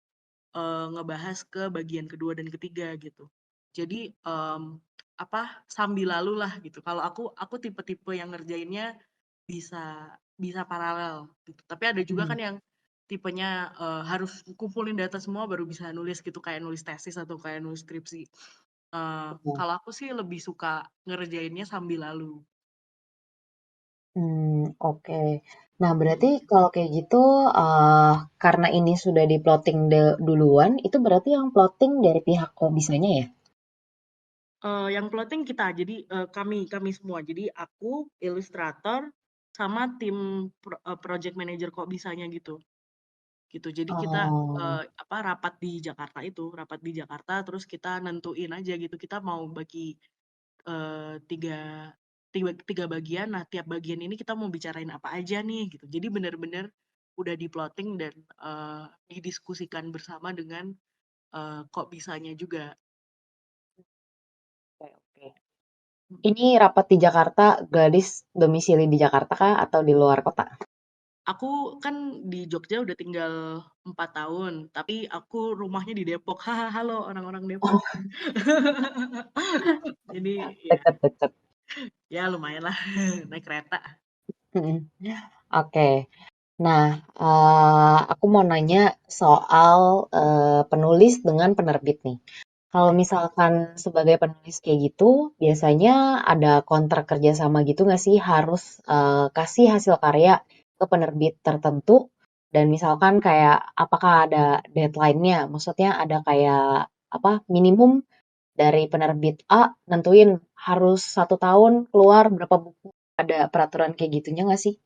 ngebahas ke bagian kedua dan ketiga gitu. Jadi, apa, sambil lalu lah gitu. Kalau aku tipe-tipe yang ngerjainnya bisa bisa paralel gitu. Tapi ada juga Hmm. kan yang tipenya, harus kumpulin data semua baru bisa nulis gitu, kayak nulis tesis atau kayak nulis skripsi. Oh. Kalau aku sih lebih suka ngerjainnya sambil lalu. Oke. Nah, berarti Mhm. kalau kayak gitu, karena ini sudah di-plotting duluan, itu berarti yang plotting dari pihak kok bisanya ya? Yang plotting kita, jadi, kami kami semua. Jadi aku, ilustrator, sama tim project manager kok bisanya gitu, gitu. Jadi kita, Oh. rapat di Jakarta itu, rapat di Jakarta terus kita nentuin aja gitu, kita mau bagi, 3 tiga bagian, nah tiap bagian ini kita mau bicarain apa aja nih gitu. Jadi bener-bener udah di-plotting dan, didiskusikan bersama dengan, kok bisanya juga. Oke, oke. Mhm. Ini rapat di Jakarta, Gadis domisili di Jakarta kah atau di luar kota? Aku kan di Jogja udah tinggal 4 tahun, tapi aku rumahnya di Depok. Halo orang-orang Depok. Jadi ya, Deket-deket. ya lumayan lah naik kereta. Mhm. Oke. Nah, aku mau nanya soal penulis dengan penerbit nih. Kalau Oke. misalkan sebagai penulis kayak gitu, biasanya ada kontrak kerjasama gitu nggak sih? Harus kasih hasil karya ke penerbit tertentu, dan misalkan kayak apakah ada deadline-nya? Maksudnya ada kayak apa minimum dari penerbit A nentuin harus 1 tahun keluar berapa buku? Ada peraturan kayak gitunya nggak sih?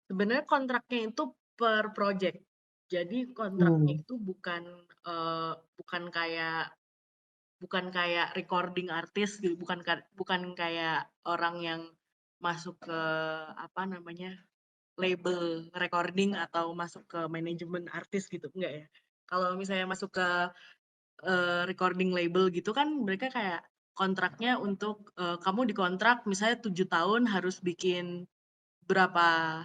Sebenarnya kontraknya itu per project. Jadi kontraknya Hmm. itu bukan kayak recording artis gitu, bukan kayak orang yang masuk ke apa namanya, label recording atau masuk ke manajemen artis gitu, enggak ya. Kalau misalnya masuk ke, recording label gitu kan mereka kayak kontraknya untuk, kamu dikontrak misalnya 7 tahun harus bikin berapa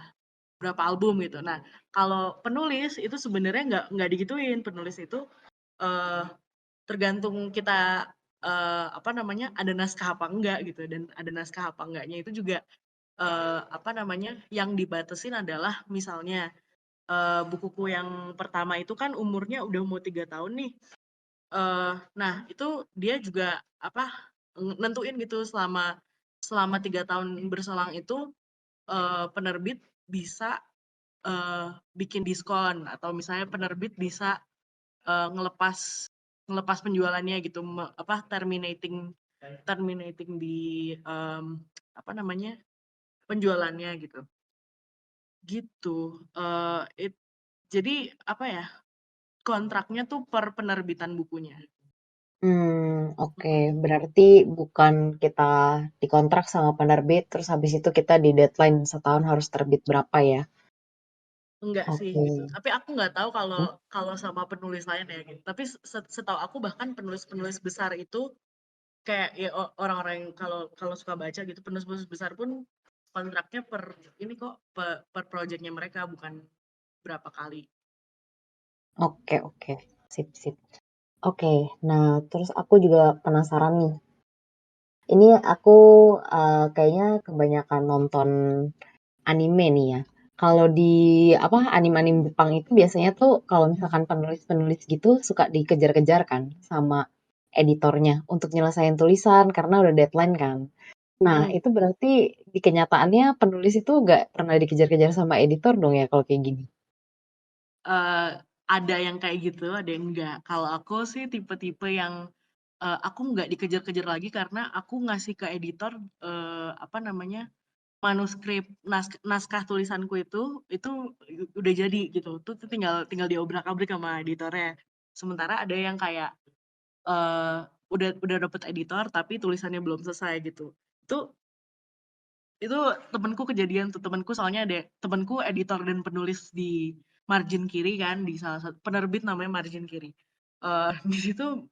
berapa album gitu. Nah, kalau penulis itu sebenarnya nggak digituin, penulis itu, eee, tergantung kita, apa namanya, ada naskah apa enggak gitu, dan ada naskah apa enggaknya itu juga, apa namanya, yang dibatasin adalah misalnya, bukuku yang pertama itu kan umurnya udah mau 3 tahun nih, nah itu dia juga apa, nentuin gitu selama selama 3 tahun berselang itu, penerbit bisa, bikin diskon atau misalnya penerbit bisa, ngelepas ngelepas penjualannya gitu, terminating terminating di, apa namanya, penjualannya gitu. Gitu, eee, it jadi apa ya, kontraknya tuh per penerbitan bukunya. Oke. Mhm. Berarti bukan kita dikontrak sama penerbit, terus habis itu kita di deadline setahun harus terbit berapa ya? Enggak sih Oke. gitu, tapi aku nggak tahu kalau kalau sama penulis lain ya gitu, tapi setahu aku bahkan penulis-penulis besar itu kayak ya orang-orang yang kalau kalau suka baca gitu, penulis-penulis besar pun kontraknya per ini kok, per project-nya mereka, bukan berapa kali. Oke, oke. Sip, sip. Oke. Nah, terus aku juga penasaran nih. Ini aku kayaknya kebanyakan nonton anime nih ya. Kalau di apa anime-anime Jepang itu biasanya tuh kalau misalkan penulis-penulis gitu suka dikejar-kejar kan sama editornya untuk nyelesain tulisan karena udah deadline kan. Nah, Mhm, itu berarti di kenyataannya penulis itu nggak pernah dikejar-kejar sama editor dong ya kalau kayak gini? eee, ada yang kayak gitu, ada yang enggak. Kalau aku sih tipe-tipe yang, aku nggak dikejar-kejar lagi karena aku ngasih ke editor, apa namanya, manuskrip naskah tulisanku itu udah jadi gitu, tuh tinggal tinggal diobrak-abrik sama editornya. Sementara ada yang kayak, eee, udah dapet editor tapi tulisannya belum selesai gitu. Itu itu temenku kejadian tuh, temenku soalnya ada temenku editor dan penulis di Margin Kiri kan, di salah satu penerbit namanya Margin Kiri. Di situ,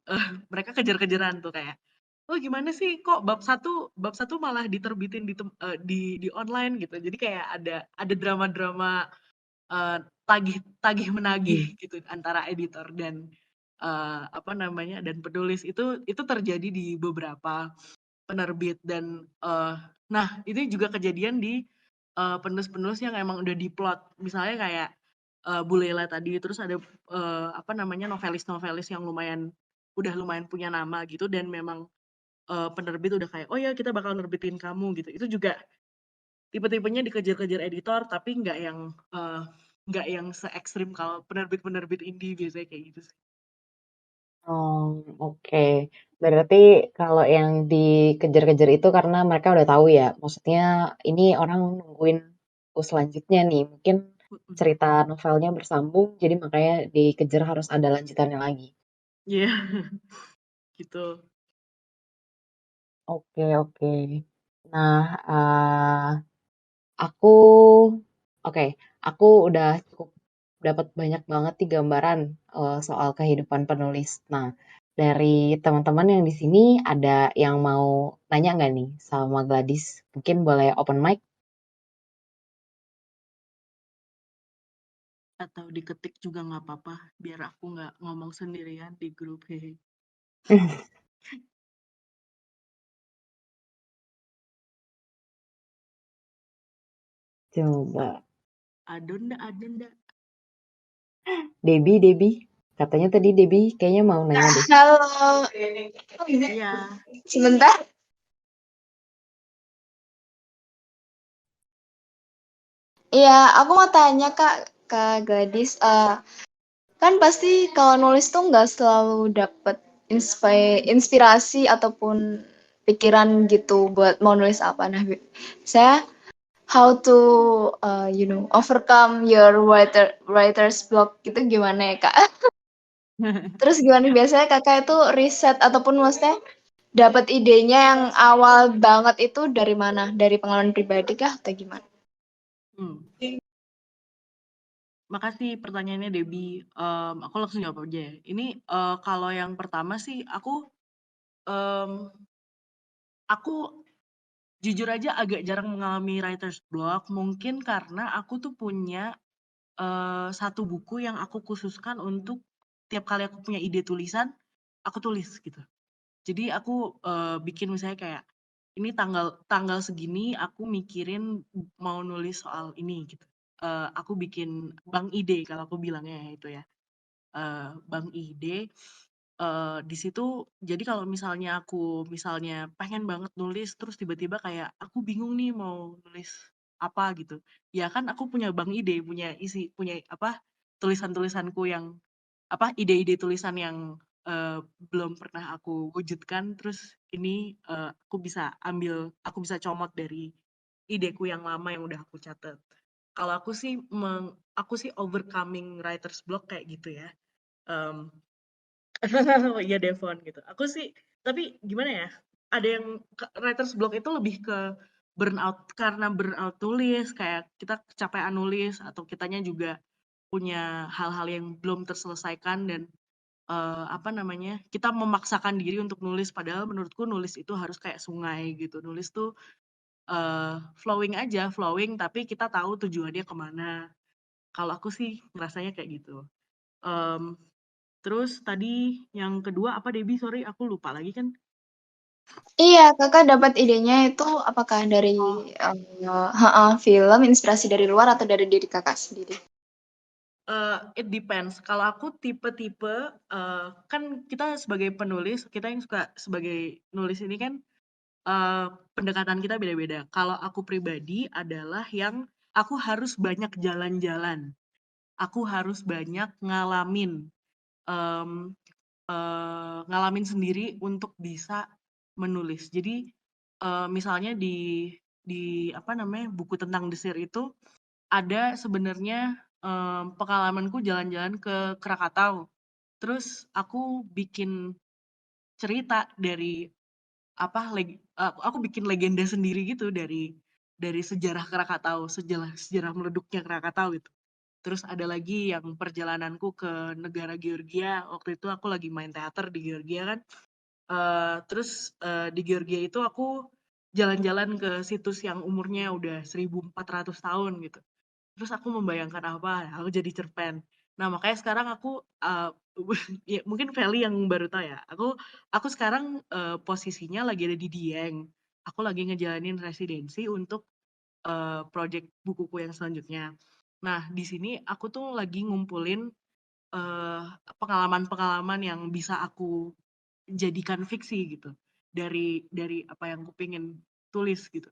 mereka kejar-kejaran tuh kayak, "Oh gimana sih kok bab satu malah diterbitin di online?" Gitu. Jadi kayak ada drama-drama, tagih tagih menagih Hmm. gitu antara editor dan, apa namanya, dan penulis. Itu terjadi di beberapa penerbit dan, nah ini juga kejadian di, penulis-penulis yang emang udah diplot. Misalnya kayak, Bu Lela tadi, terus ada, apa namanya, novelis-novelis yang lumayan udah lumayan punya nama gitu dan memang, penerbit udah kayak, "Oh ya kita bakal nerbitin kamu," gitu. Itu juga tipe-tipenya dikejar-kejar editor tapi nggak yang se-ekstrim kalau penerbit-penerbit indie biasanya kayak gitu sih. Oh, oke. Berarti kalau yang dikejar-kejar itu karena mereka udah tahu ya, maksudnya ini orang nungguin buku selanjutnya nih, mungkin Mhm. cerita novelnya bersambung, jadi makanya dikejar harus ada lanjutannya lagi. Iya, gitu. Oke, oke. Nah, aku, oke, aku udah cukup dapat banyak banget nih gambaran soal kehidupan penulis. Nah, dari teman-teman yang di sini ada yang mau nanya nggak nih sama Gladys? Mungkin boleh open mic? Atau diketik juga nggak apa-apa, biar aku nggak ngomong sendirian di grup, hehe. Coba. Ada ndak? Debbie. Katanya tadi Debbie kayaknya mau nanya deh. Halo, Iya. sebentar. Iya, aku mau tanya Kak Gladys. Kan pasti kalau nulis tuh nggak selalu dapet inspirasi ataupun pikiran gitu buat mau nulis apa. Nah, saya how to overcome your writer's block gitu gimana ya Kak? Terus gimana biasanya Kakak itu riset ataupun maksudnya dapat idenya yang awal banget itu dari mana? Dari pengalaman pribadi kah atau gimana? Hmm. Makasih pertanyaannya Debbie. Aku langsung jawab aja ya. Ini kalau yang pertama sih em, aku jujur aja agak jarang mengalami writer's block. Mungkin karena aku tuh punya satu buku yang aku khususkan untuk tiap kali aku punya ide tulisan, aku tulis gitu. Jadi aku bikin misalnya kayak ini tanggal tanggal segini aku mikirin mau nulis soal ini gitu. Aku bikin bank ide kalau aku bilangnya ya itu ya. Bank ide di situ jadi kalau misalnya aku misalnya pengen banget nulis terus tiba-tiba kayak aku bingung nih mau nulis apa gitu. Ya kan aku punya bank ide, punya apa tulisan-tulisanku yang apa ide-ide tulisan yang belum pernah aku wujudkan terus ini aku bisa comot dari ideku yang lama yang udah aku catat. Kalau aku sih overcoming writer's block kayak gitu ya. Mmm, iya Devon gitu. Aku sih tapi gimana ya, ada yang writer's block itu lebih ke burnout karena burnout tulis, kayak kita kecapean nulis atau kitanya juga punya hal-hal yang belum terselesaikan dan, apa namanya, kita memaksakan diri untuk nulis padahal menurutku nulis itu harus kayak sungai gitu. Nulis tuh, flowing aja, flowing tapi kita tahu tujuannya kemana. Kalau aku sih ngerasanya kayak gitu. Mmm Terus tadi yang kedua apa Debbie? Sorry aku lupa lagi kan. Iya, Kakak dapat idenya itu apakah dari Oh, film, inspirasi dari luar atau dari diri Kakak sendiri? it depends. Kalau aku tipe-tipe, kan kita sebagai penulis, kita yang suka sebagai nulis ini kan, pendekatan kita beda-beda. Kalau aku pribadi adalah yang aku harus banyak jalan-jalan, aku harus banyak ngalamin, mmm, ngalamin sendiri untuk bisa menulis. Jadi, misalnya di apa namanya, buku tentang desir itu ada sebenarnya, pengalamanku jalan-jalan ke Krakatau. Terus aku bikin cerita dari apa, aku bikin legenda sendiri gitu dari sejarah Krakatau, sejarah sejarah meleduknya Krakatau gitu. Terus ada lagi yang perjalananku ke negara Georgia, waktu itu aku lagi main teater di Georgia kan. Terus, di Georgia itu aku jalan-jalan ke situs yang umurnya udah 1.400 tahun gitu. Terus aku membayangkan apa, aku jadi cerpen. Nah makanya sekarang aku, ya mungkin Feli yang baru tahu ya, aku sekarang, posisinya lagi ada di Dieng. Aku lagi ngejalanin residensi untuk, project bukuku yang selanjutnya. Nah di sini aku tuh lagi ngumpulin, pengalaman-pengalaman yang bisa aku jadikan fiksi gitu dari apa yang aku pengen tulis gitu.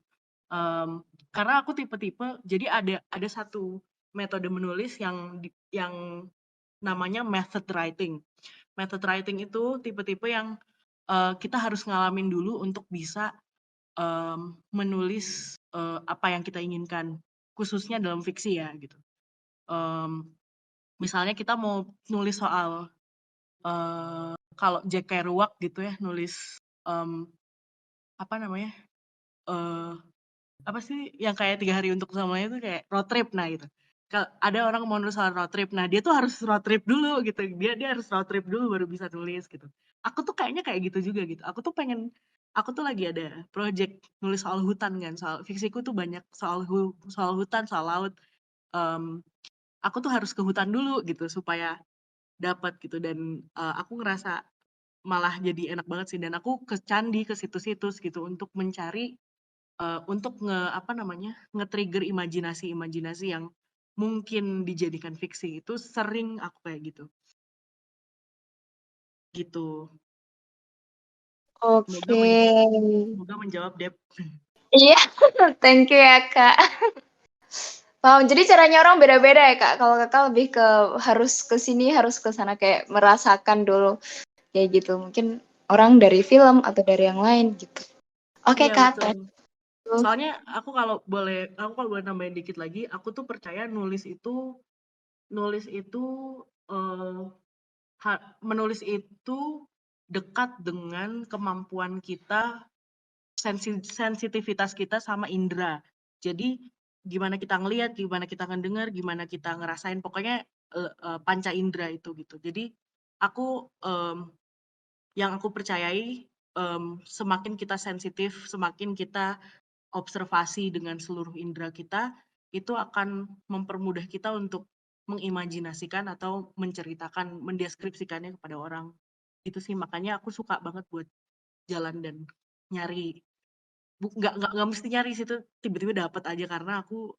Karena aku tipe-tipe, jadi ada satu metode menulis yang namanya method writing. Method writing itu tipe-tipe yang kita harus ngalamin dulu untuk bisa menulis apa yang kita inginkan, khususnya dalam fiksi ya gitu. Misalnya kita mau nulis soal kalau Jack Kerouac gitu ya, nulis apa namanya, apa sih yang kayak 3 hari untuk selamanya itu kayak road trip, nah gitu. Ada orang mau nulis soal road trip, nah dia tuh harus road trip dulu gitu, dia harus road trip dulu baru bisa nulis gitu. Aku tuh kayaknya kayak gitu juga gitu, aku tuh lagi ada project nulis soal hutan kan, soal fiksiku tuh banyak soal hutan, soal laut. Aku tuh harus ke hutan dulu gitu supaya dapat gitu, dan aku ngerasa malah jadi enak banget sih, dan aku ke candi, ke situs-situs gitu untuk mencari untuk nge-trigger imajinasi-imajinasi yang mungkin dijadikan fiksi. Itu sering aku kayak gitu. Gitu. Semoga Oke. semoga menjawab, Dep. Iya, thank you ya, Kak. Paham. Jadi caranya orang beda-beda ya, Kak. Kalau Kakak lebih ke harus ke sini, harus ke sana, kayak merasakan dulu. Kayak gitu. Mungkin orang dari film atau dari yang lain gitu. Oke, Iya, Kak. Thank betul. you. Soalnya aku kalau boleh nambahin dikit lagi, aku tuh percaya nulis itu menulis itu dekat dengan kemampuan kita, sensitivitas kita sama indera. Jadi gimana kita ngelihat, gimana kita ngedengar, gimana kita ngerasain, pokoknya panca indera itu gitu. Jadi aku yang aku percayai, semakin kita sensitif, semakin kita observasi dengan seluruh indera kita, itu akan mempermudah kita untuk mengimajinasikan atau menceritakan, mendeskripsikannya kepada orang. Itu sih, makanya aku suka banget buat jalan dan nyari, nggak mesti nyari situ, tiba-tiba dapat aja karena aku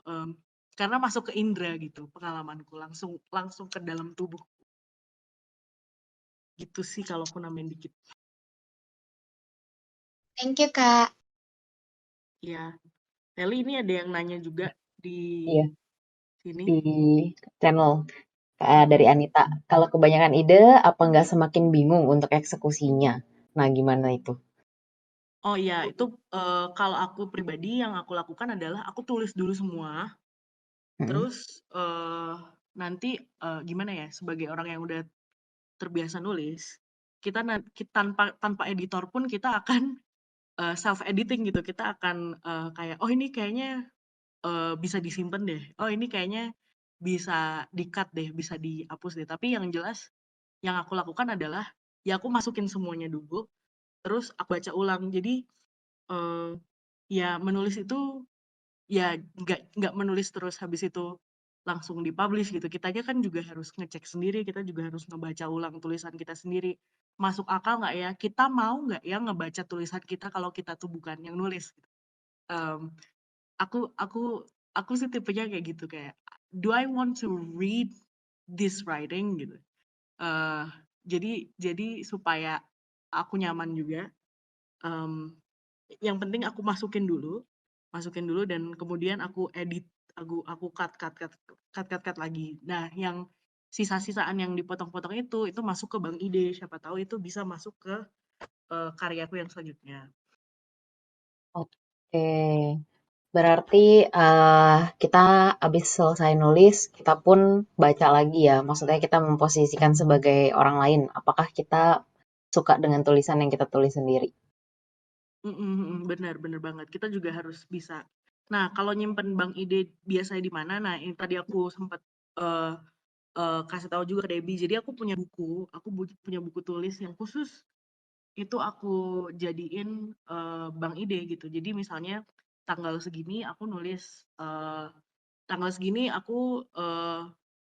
karena masuk ke indera gitu, pengalamanku langsung ke dalam tubuh. Gitu sih kalau aku nambahin dikit. Thank you, Kak. Ya, Nelly, ini ada yang nanya juga di Iya, sini. di channel dari Anita. Kalau kebanyakan ide, apa nggak semakin bingung untuk eksekusinya? Nah, gimana itu? Oh iya, itu kalau aku pribadi yang aku lakukan adalah aku tulis dulu semua, Mm-mm. terus nanti gimana ya, sebagai orang yang udah terbiasa nulis, kita tanpa editor pun kita akan self editing gitu, kita akan kayak oh ini kayaknya bisa disimpan deh, oh ini kayaknya bisa di-cut deh, bisa dihapus deh. Tapi yang jelas yang aku lakukan adalah ya aku masukin semuanya dulu, terus aku baca ulang. Jadi ya menulis itu ya nggak menulis terus habis itu langsung dipublish gitu. Kitanya kan juga harus ngecek sendiri, kita juga harus ngebaca ulang tulisan kita sendiri. Masuk akal nggak ya? Kita mau nggak ya ngebaca tulisan kita kalau kita tuh bukan yang nulis? Em, aku aku aku sih tipenya kayak gitu, kayak do I want to read this writing gitu. Eh jadi supaya aku nyaman juga. Yang penting aku masukin dulu dan kemudian aku edit, aku cut lagi. Nah, yang sisa-sisaan yang dipotong-potong itu masuk ke bank ide, siapa tahu itu bisa masuk ke karyaku yang selanjutnya. Oke, berarti kita habis selesai nulis, kita pun baca lagi ya. Maksudnya kita memposisikan sebagai orang lain. Apakah kita suka dengan tulisan yang kita tulis sendiri? Benar banget. Kita juga harus bisa. Nah, kalau nyimpen bank ide biasanya di mana? Nah, ini tadi aku sempat kasih tahu juga ke Debbie. Jadi aku punya punya buku tulis yang khusus itu aku jadiin bank ide gitu. Jadi misalnya tanggal segini aku nulis, tanggal segini aku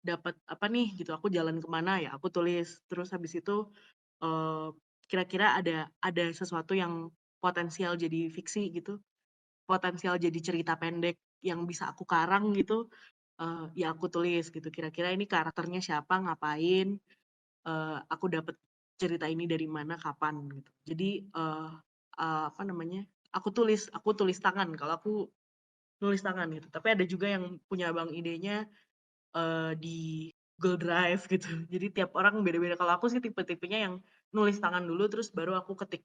dapat apa nih gitu, aku jalan kemana ya aku tulis. Terus habis itu kira-kira ada sesuatu yang potensial jadi fiksi gitu, potensial jadi cerita pendek yang bisa aku karang gitu, ya aku tulis gitu. Kira-kira ini karakternya siapa, ngapain, aku dapat cerita ini dari mana, kapan gitu. Jadi apa namanya? Aku tulis tangan kalau aku nulis tangan gitu. Tapi ada juga yang punya Bang idenya di Google Drive gitu. Jadi tiap orang beda-beda. Kalau aku sih tipe-tipenya yang nulis tangan dulu terus baru aku ketik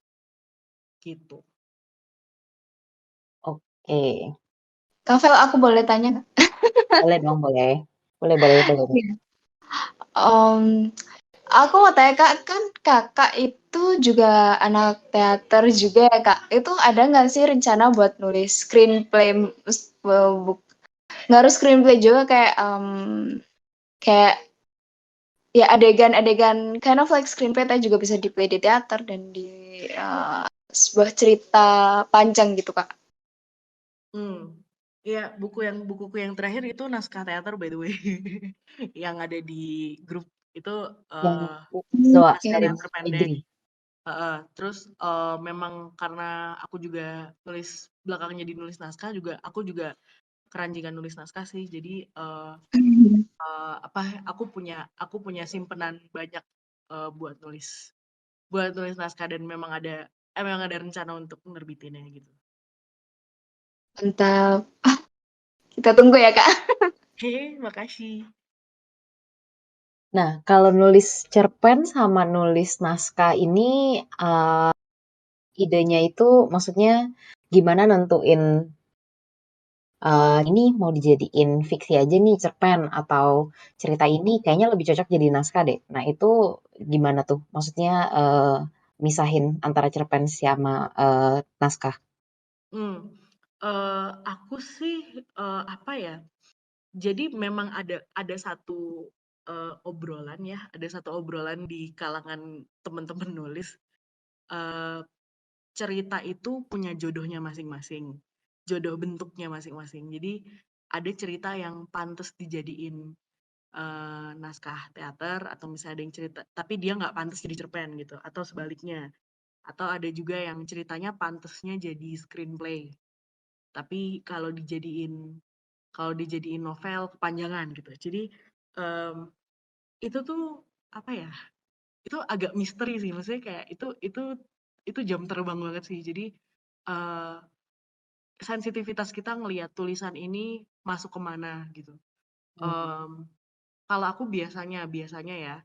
gitu. Oke, Kavel, aku boleh tanya nggak? boleh dong, boleh. Boleh, boleh, boleh. Iya. Aku mau tanya Kak, kan Kakak itu juga anak teater juga ya Kak. Itu ada nggak sih rencana buat nulis screenplay? Nggak harus screenplay juga kayak ya adegan-adegan kind of like screenplay tapi juga bisa di-play di teater dan di sebuah cerita panjang gitu Kak. Iya, bukuku yang terakhir itu naskah teater by the way. Yang ada di grup itu Yang Zoa naskah dari teater pendek. Negeri. Terus memang karena aku juga belakangan jadi nulis naskah juga, aku juga keranjingan nulis naskah sih. Jadi apa? Aku punya simpenan banyak buat nulis naskah dan memang ada rencana untuk menerbitinnya gitu. Mantap. Kita tunggu ya Kak. Hehe, makasih. Nah, kalau nulis cerpen sama nulis naskah ini idenya itu maksudnya gimana nentuin ini mau dijadiin fiksi aja nih cerpen atau cerita ini kayaknya lebih cocok jadi naskah deh. Nah, itu gimana tuh? Maksudnya misahin antara cerpen sama naskah. Hmm, aku sih apa ya? Jadi memang ada satu obrolan ya, ada satu obrolan di kalangan teman-teman nulis. eh, Cerita itu punya jodohnya masing-masing, jodoh bentuknya masing-masing. Jadi ada cerita yang pantas dijadiin naskah teater atau misalnya ada yang cerita, tapi dia nggak pantas jadi cerpen gitu, atau sebaliknya. Atau ada juga yang ceritanya pantasnya jadi screenplay, tapi kalau dijadiin novel kepanjangan gitu. Jadi em, itu tuh apa ya? Itu agak misteri sih, maksudnya kayak itu jam terbang banget sih. Jadi eh, sensitivitas kita ngelihat tulisan ini masuk kemana gitu. Em, Kalau aku biasanya ya,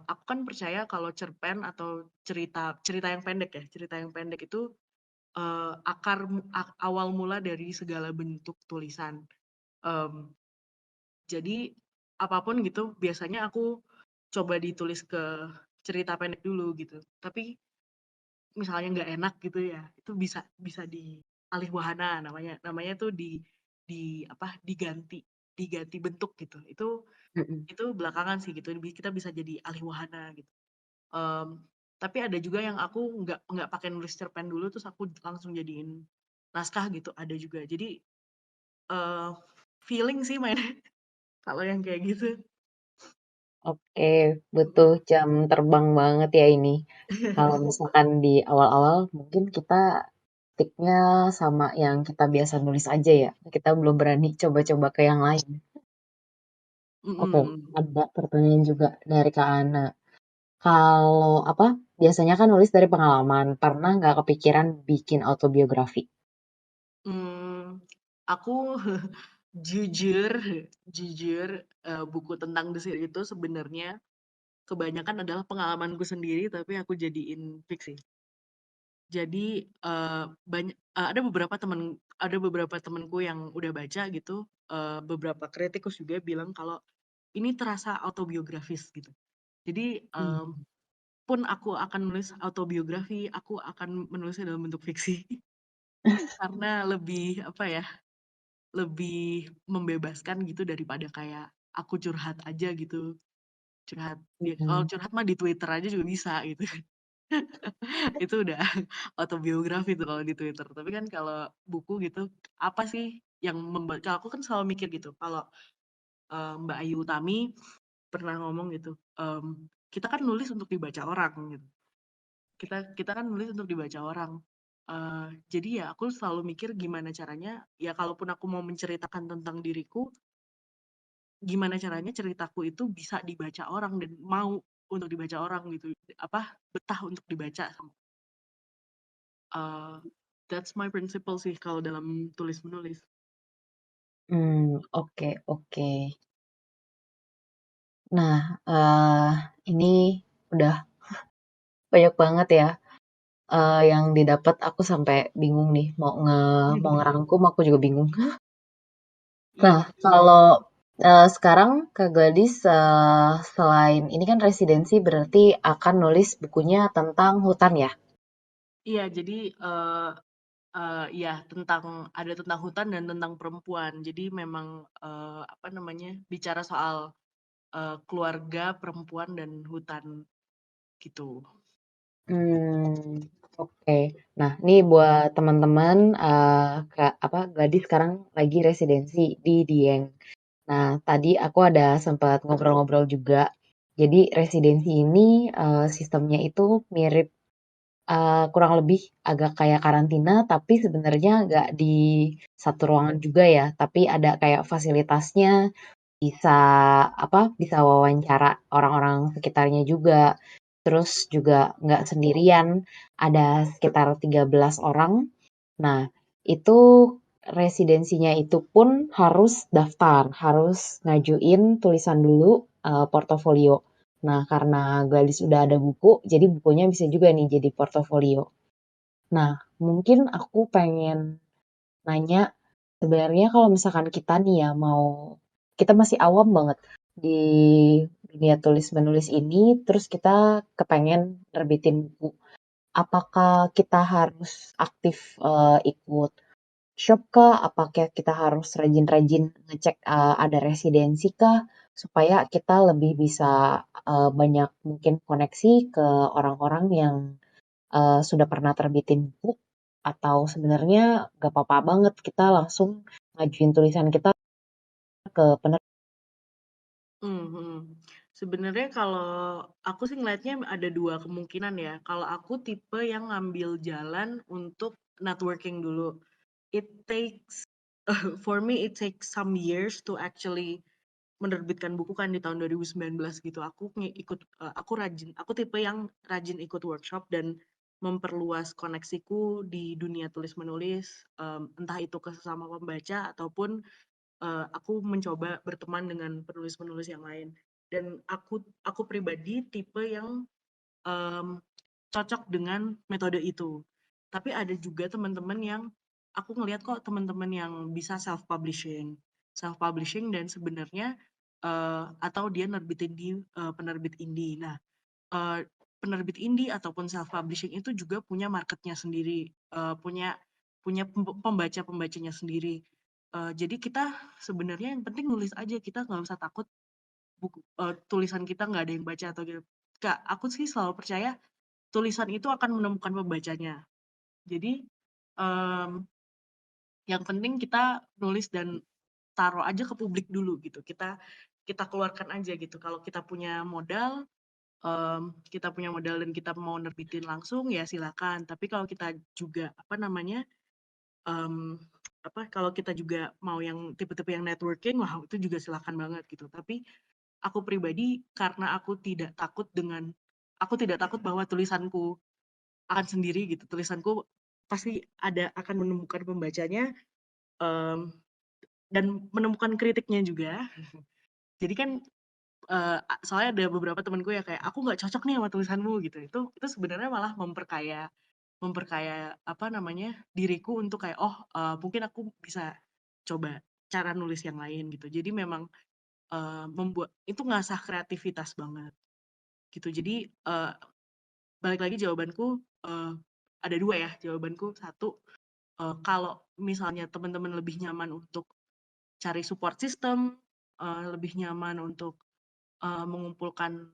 aku kan percaya kalau cerpen atau cerita cerita yang pendek ya, cerita yang pendek itu awal mula dari segala bentuk tulisan. Em, jadi apapun gitu, biasanya aku coba ditulis ke cerita pendek dulu gitu. Tapi misalnya nggak enak gitu ya, itu bisa bisa dialih wahana namanya. Namanya tuh di apa? Diganti bentuk gitu. Itu belakangan sih gitu. Kita bisa jadi alih wahana gitu. Em, tapi ada juga yang aku nggak pakai nulis cerpen dulu, terus aku langsung jadiin naskah gitu. Ada juga. Jadi eh feeling sih mainnya kalau yang kayak gitu. Oke, butuh jam terbang banget ya ini. Kalau misalkan di awal-awal mungkin kita sticknya sama yang kita biasa nulis aja ya. Kita belum berani coba-coba ke yang lain. Oke, Mm-mm. ada pertanyaan juga dari Kak Ana. Kalau apa? Biasanya kan nulis dari pengalaman. Pernah nggak kepikiran bikin autobiografi? Hmm, aku jujur, jujur, buku tentang desir itu sebenarnya kebanyakan adalah pengalamanku sendiri, tapi aku jadiin fiksi. Jadi ada beberapa temanku yang udah baca gitu, beberapa kritikus juga bilang kalau ini terasa autobiografis gitu. Jadi pun aku akan menulis autobiografi, aku akan menulisnya dalam bentuk fiksi karena lebih apa ya? Lebih membebaskan gitu daripada kayak aku curhat aja gitu. Kalau Hmm. curhat mah di Twitter aja juga bisa gitu. Itu udah autobiografi tuh kalau di Twitter. Tapi kan kalau buku gitu, apa sih yang membuat, kalau aku kan selalu mikir gitu, kalau Mbak Ayu Utami pernah ngomong gitu, kita kan nulis untuk dibaca orang gitu. Kita kan nulis untuk dibaca orang. Jadi ya aku selalu mikir gimana caranya, ya kalaupun aku mau menceritakan tentang diriku, gimana caranya ceritaku itu bisa dibaca orang dan mau untuk dibaca orang gitu, betah untuk dibaca. That's my principle sih kalau dalam tulis menulis. Oke, oke. Nah, ini udah banyak banget ya yang didapat. Aku sampai bingung nih mau ngerangkum, aku juga bingung. Nah, kalau sekarang Kak Gladys selain ini kan residensi berarti akan nulis bukunya tentang hutan ya? Iya, jadi ya tentang hutan dan tentang perempuan. Jadi memang bicara soal keluarga, perempuan dan hutan gitu. Oke. Nah, ini buat teman-teman Gladys sekarang lagi residensi di Dieng. Nah, tadi aku ada sempat ngobrol-ngobrol juga. Jadi residensi ini sistemnya itu mirip kurang lebih agak kayak karantina, tapi sebenarnya nggak di satu ruangan juga ya. Tapi ada kayak fasilitasnya, bisa bisa wawancara orang-orang sekitarnya juga. Terus juga nggak sendirian, ada sekitar 13 orang. Nah, itu residensinya itu pun harus daftar, harus ngajuin tulisan dulu, portofolio. Nah, karena Gladys udah ada buku, jadi bukunya bisa juga nih jadi portofolio. Nah, mungkin aku pengen nanya, sebenarnya kalau misalkan kita nih ya kita masih awam banget di dunia tulis-menulis ini, terus kita kepengen nerbitin buku. Apakah kita harus aktif ikut shop kah? Apakah kita harus rajin-rajin ngecek ada residensi kah? Supaya kita lebih bisa banyak mungkin koneksi ke orang-orang yang sudah pernah terbitin buku, atau sebenarnya gak apa-apa banget kita langsung ngajuin tulisan kita ke penerbit. Sebenarnya kalau aku sih ngeliatnya ada 2 kemungkinan ya. Kalau aku tipe yang ngambil jalan untuk networking dulu. It takes for me it takes some years to actually menerbitkan buku kan di tahun 2019 gitu. Aku tipe yang rajin ikut workshop dan memperluas koneksiku di dunia tulis menulis, entah itu ke sesama pembaca ataupun aku mencoba berteman dengan penulis-penulis yang lain. Dan aku pribadi tipe yang cocok dengan metode itu. Tapi ada juga teman-teman yang aku ngelihat kok teman-teman yang bisa self-publishing dan sebenarnya atau dia nerbitin di penerbit indie. Nah, penerbit indie ataupun self-publishing itu juga punya marketnya sendiri, punya pembaca-pembacanya sendiri. Jadi kita sebenarnya yang penting nulis aja, kita nggak usah takut tulisan kita nggak ada yang baca atau gitu. Aku sih selalu percaya tulisan itu akan menemukan pembacanya. Jadi yang penting kita nulis dan taruh aja ke publik dulu gitu. Kita keluarkan aja gitu. Kalau kita punya modal, dan kita mau nerbitin langsung ya silakan. Tapi kalau kita juga kalau kita juga mau yang tipe-tipe yang networking, wah itu juga silakan banget gitu. Tapi aku pribadi karena aku tidak takut bahwa tulisanku akan sendiri gitu. Tulisanku pasti akan menemukan pembacanya dan menemukan kritiknya juga. Jadi kan soalnya ada beberapa temanku ya kayak aku nggak cocok nih sama tulisanmu gitu. Itu sebenarnya malah memperkaya diriku untuk kayak mungkin aku bisa coba cara nulis yang lain gitu. Jadi memang membuat itu ngasah kreativitas banget gitu. Jadi balik lagi jawabanku ada 2 ya jawabanku. 1, kalau misalnya teman-teman lebih nyaman untuk cari support system, lebih nyaman untuk mengumpulkan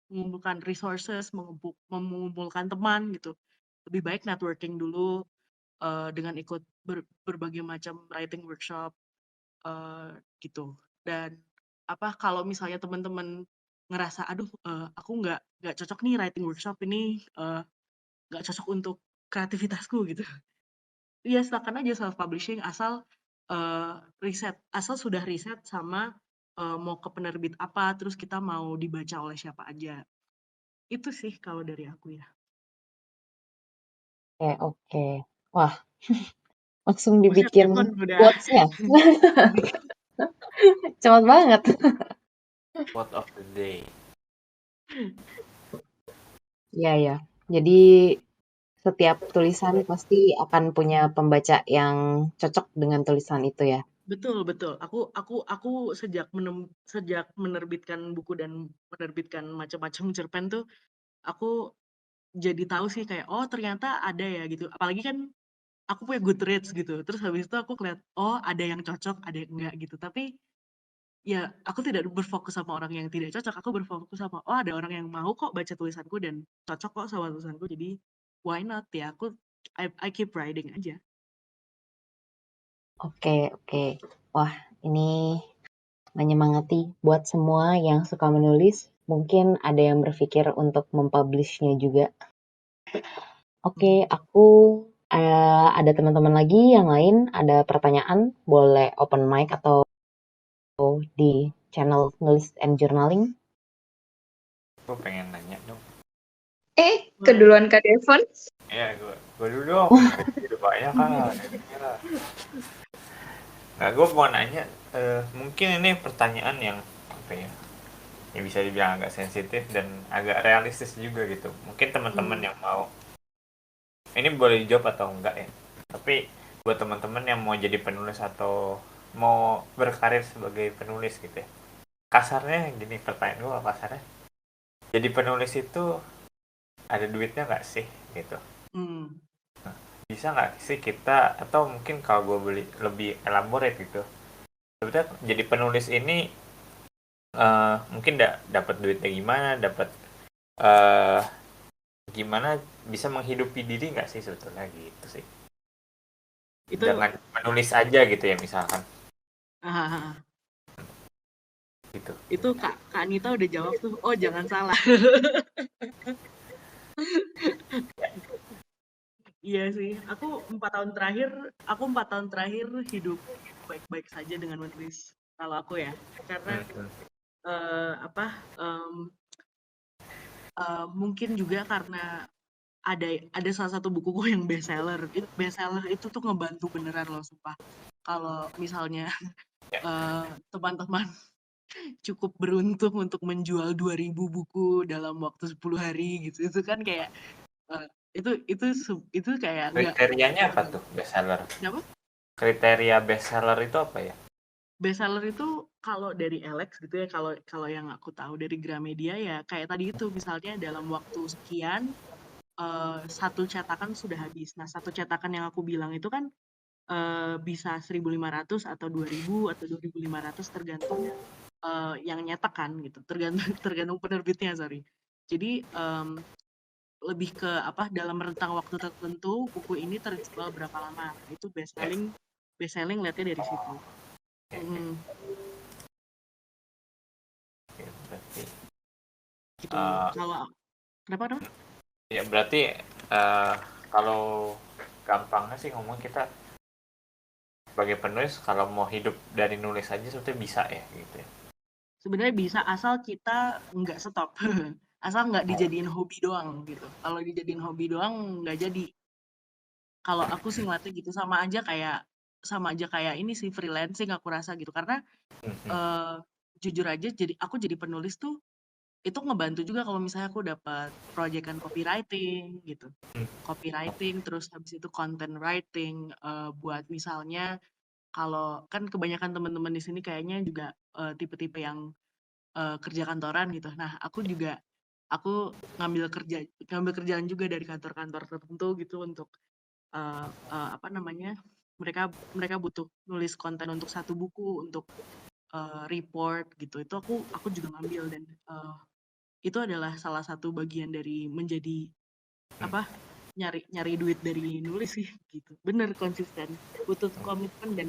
mengumpulkan resources, mengumpulkan teman gitu. Lebih baik networking dulu dengan ikut berbagai macam writing workshop gitu. Dan kalau misalnya teman-teman ngerasa aduh aku nggak cocok nih writing workshop ini nggak cocok untuk kreativitasku gitu. Iya silakan aja self publishing asal sudah riset sama mau ke penerbit apa, terus kita mau dibaca oleh siapa aja. Itu sih kalau dari aku ya. Oke. Wah, langsung Buset, dibikin Devon udah quotes-nya. Cepat banget. Quote of the day. Iya, ya. Jadi setiap tulisan pasti akan punya pembaca yang cocok dengan tulisan itu ya. betul betul. Aku sejak menerbitkan buku dan menerbitkan macam-macam cerpen tuh, aku jadi tahu sih kayak oh ternyata ada ya gitu. Apalagi kan aku punya Goodreads gitu. Terus habis itu aku ngeliat oh ada yang cocok, ada yang enggak gitu. Tapi ya aku tidak berfokus sama orang yang tidak cocok. Aku berfokus sama oh ada orang yang mau kok baca tulisanku dan cocok kok sama tulisanku. Jadi why not ya? I keep writing aja. Oke, oke. Wah, ini menyemangati buat semua yang suka menulis. Mungkin ada yang berpikir untuk mempublishnya juga. Oke, aku ada teman-teman lagi yang lain, ada pertanyaan, boleh open mic atau di channel Nulis and Journaling. Gue pengen nanya dong. Keduluan Kak Devon. Ya, gue dulu dong. Udah banyak kan. Nah, gue mau nanya, mungkin ini pertanyaan yang apa ya? Yang bisa dibilang agak sensitif dan agak realistis juga gitu. Mungkin teman-teman yang mau, ini boleh dijawab atau enggak ya? Tapi buat teman-teman yang mau jadi penulis atau mau berkarir sebagai penulis gitu ya. Kasarnya gini, pertanyaan gue kasarnya. Jadi penulis itu ada duitnya nggak sih gitu? Bisa nggak sih kita, atau mungkin kalau gue beli lebih elaborate gitu, sebetulnya jadi penulis ini mungkin dapat duitnya gimana, dapat gimana bisa menghidupi diri nggak sih sebetulnya gitu sih, Itu dengan menulis aja gitu ya misalkan gitu. itu Kak Anita udah jawab tuh. Oh jangan salah. Iya sih. Aku 4 tahun terakhir hidup baik-baik saja dengan menulis. Kalau aku ya, karena mungkin juga karena ada salah satu bukuku yang bestseller. Bestseller itu tuh ngebantu beneran loh, sumpah. Kalau misalnya teman-teman cukup beruntung untuk menjual 2.000 buku dalam waktu 10 hari gitu. Itu kan kayak itu kayak Kriterianya apa tuh bestseller? Kenapa? Kriteria bestseller itu apa ya? Bestseller itu kalau dari Alex gitu ya, kalau yang aku tahu dari Gramedia ya kayak tadi itu misalnya dalam waktu sekian satu cetakan sudah habis. Nah, satu cetakan yang aku bilang itu kan bisa 1.500 atau 2.000 atau 2.500 tergantung yang nyetak kan gitu. Tergantung penerbitnya, sorry. Jadi lebih ke apa dalam rentang waktu tertentu buku ini terjual berapa lama. Itu best selling lihatnya dari situ. Berarti Gitu. Kalau kenapa? Ya berarti kalau gampangnya sih ngomong, kita sebagai penulis kalau mau hidup dari nulis aja sebetulnya bisa ya gitu ya. Sebenarnya bisa asal kita nggak stop. Asal nggak dijadiin hobi doang gitu. Kalau dijadiin hobi doang nggak jadi. Kalau aku sih ngeliatnya gitu sama aja kayak ini sih freelancing aku rasa gitu. Karena jujur aja aku jadi penulis tuh itu ngebantu juga kalau misalnya aku dapat proyekan copywriting gitu. Copywriting terus habis itu content writing buat misalnya kalau kan kebanyakan teman-teman di sini kayaknya juga tipe-tipe yang kerja kantoran gitu. Nah, aku ngambil kerjaan juga dari kantor-kantor tertentu gitu untuk apa namanya? Mereka butuh nulis konten untuk satu buku, untuk report gitu. Itu aku juga ngambil dan itu adalah salah satu bagian dari menjadi apa? Nyari duit dari nulis sih gitu. Bener konsisten. Butuh komitmen dan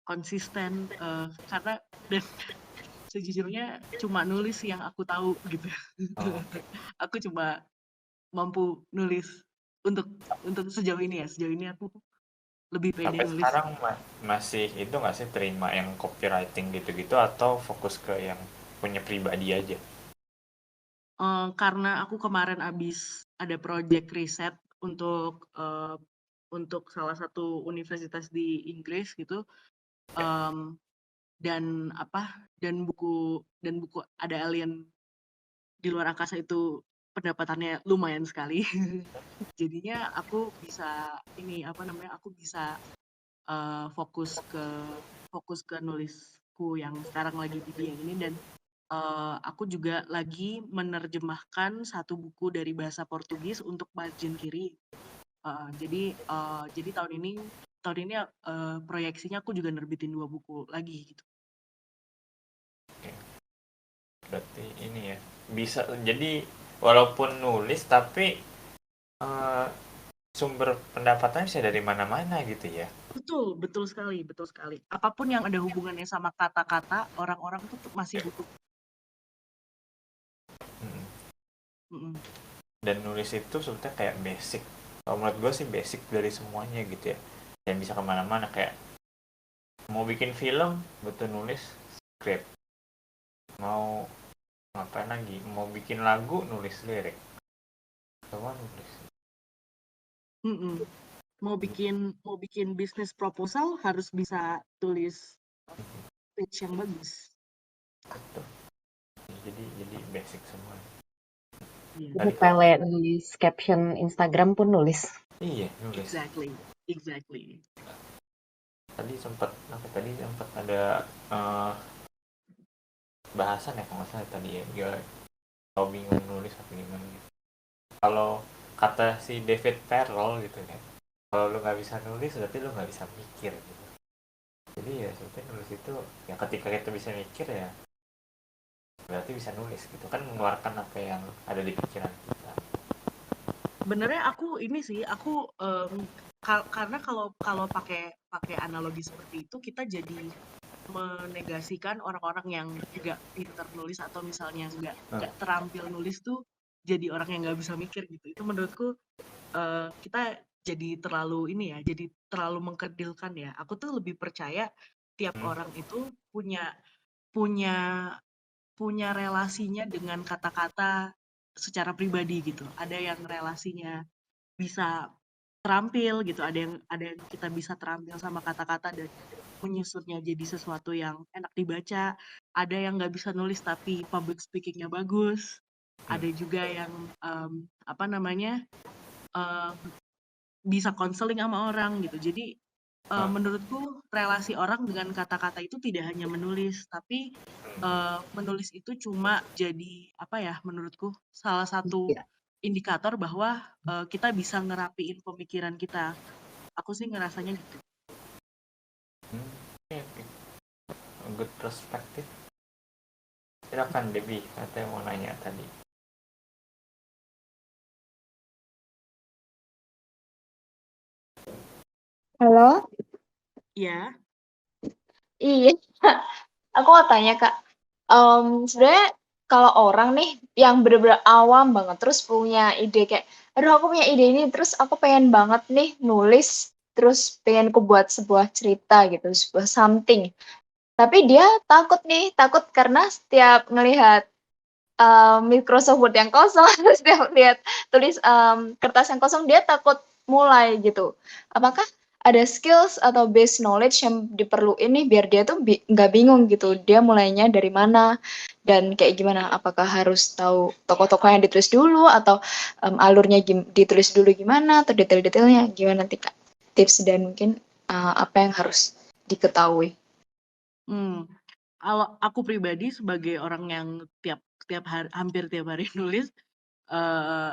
konsisten karena dan sejujurnya cuma nulis yang aku tahu gitu. Aku cuma mampu nulis untuk sejauh ini aku lebih pede Sampai nulis. sekarang masih itu nggak sih terima yang copywriting gitu-gitu atau fokus ke yang punya pribadi aja? Karena aku kemarin abis ada project riset untuk salah satu universitas di Inggris gitu, um, dan buku ada alien di luar angkasa itu pendapatannya lumayan sekali. Jadinya aku bisa aku bisa fokus ke nulisku yang sekarang lagi di yang ini, dan aku juga lagi menerjemahkan satu buku dari bahasa Portugis untuk margin kiri. Jadi tahun ini proyeksinya aku juga nerbitin 2 buku lagi gitu. Berarti ini ya bisa jadi walaupun nulis tapi sumber pendapatannya bisa dari mana-mana gitu ya. Betul sekali. Apapun yang ada hubungannya sama kata-kata, orang-orang tuh masih butuh. Hmm. Mm-mm. Dan nulis itu sebetulnya kayak basic. Kalau menurut gue sih basic dari semuanya gitu ya. Dan bisa kemana-mana kayak mau bikin film butuh nulis script. Mau ngapain lagi? Mau bikin lagu nulis lirik. Semua nulis. Mm-mm. Mau bikin bisnis proposal harus bisa tulis pitch yang bagus. Betul. Jadi basic semua. Iya. Itu pelet nulis caption Instagram pun nulis. Iya, nulis. Exactly. Tadi sempat ada bahasan ya kalau nggak salah tadi ya. Kalau bingung nulis apa gimana gitu. Kalau kata si David Perrell gitu kan, kalau lu nggak bisa nulis berarti lu nggak bisa mikir gitu. Jadi ya sebetulnya nulis itu ya ketika kita bisa mikir ya berarti bisa nulis gitu kan, mengeluarkan apa yang ada di pikiran kita. Sebenarnya aku karena kalau pakai analogi seperti itu, kita jadi menegasikan orang-orang yang nggak pinter nulis atau misalnya nggak terampil nulis tuh jadi orang yang nggak bisa mikir gitu. Itu menurutku kita jadi terlalu mengkerdilkan ya. Aku tuh lebih percaya tiap orang itu punya punya punya relasinya dengan kata-kata secara pribadi gitu. Ada yang relasinya bisa terampil gitu, ada yang kita bisa terampil sama kata-kata dan menyusutnya jadi sesuatu yang enak dibaca. Ada yang nggak bisa nulis tapi public speaking-nya bagus. Ada juga yang uh, bisa konseling sama orang gitu. Jadi menurutku relasi orang dengan kata-kata itu tidak hanya menulis, tapi menulis itu cuma jadi menurutku salah satu indikator bahwa kita bisa ngerapiin pemikiran kita. Aku sih ngerasanya gitu. Good perspective. Silakan Debbie, katanya mau nanya tadi. Halo? Iya. Iya. Aku mau tanya, Kak. Sebenarnya kalau orang nih yang bener-bener awam banget, terus punya ide kayak, aduh aku punya ide ini, terus aku pengen banget nih nulis, terus pengen aku buat sebuah cerita gitu, sebuah something. Tapi dia takut karena setiap ngelihat Microsoft Word yang kosong, terus dia lihat tulis kertas yang kosong, dia takut mulai gitu. Apakah ada skills atau base knowledge yang diperluin nih biar dia tuh nggak bingung gitu, dia mulainya dari mana dan kayak gimana? Apakah harus tahu tokoh-tokoh yang ditulis dulu atau alurnya ditulis dulu gimana atau detail-detailnya gimana nanti Kak? Tips dan mungkin apa yang harus diketahui? Kalau aku pribadi sebagai orang yang hampir tiap hari nulis, uh,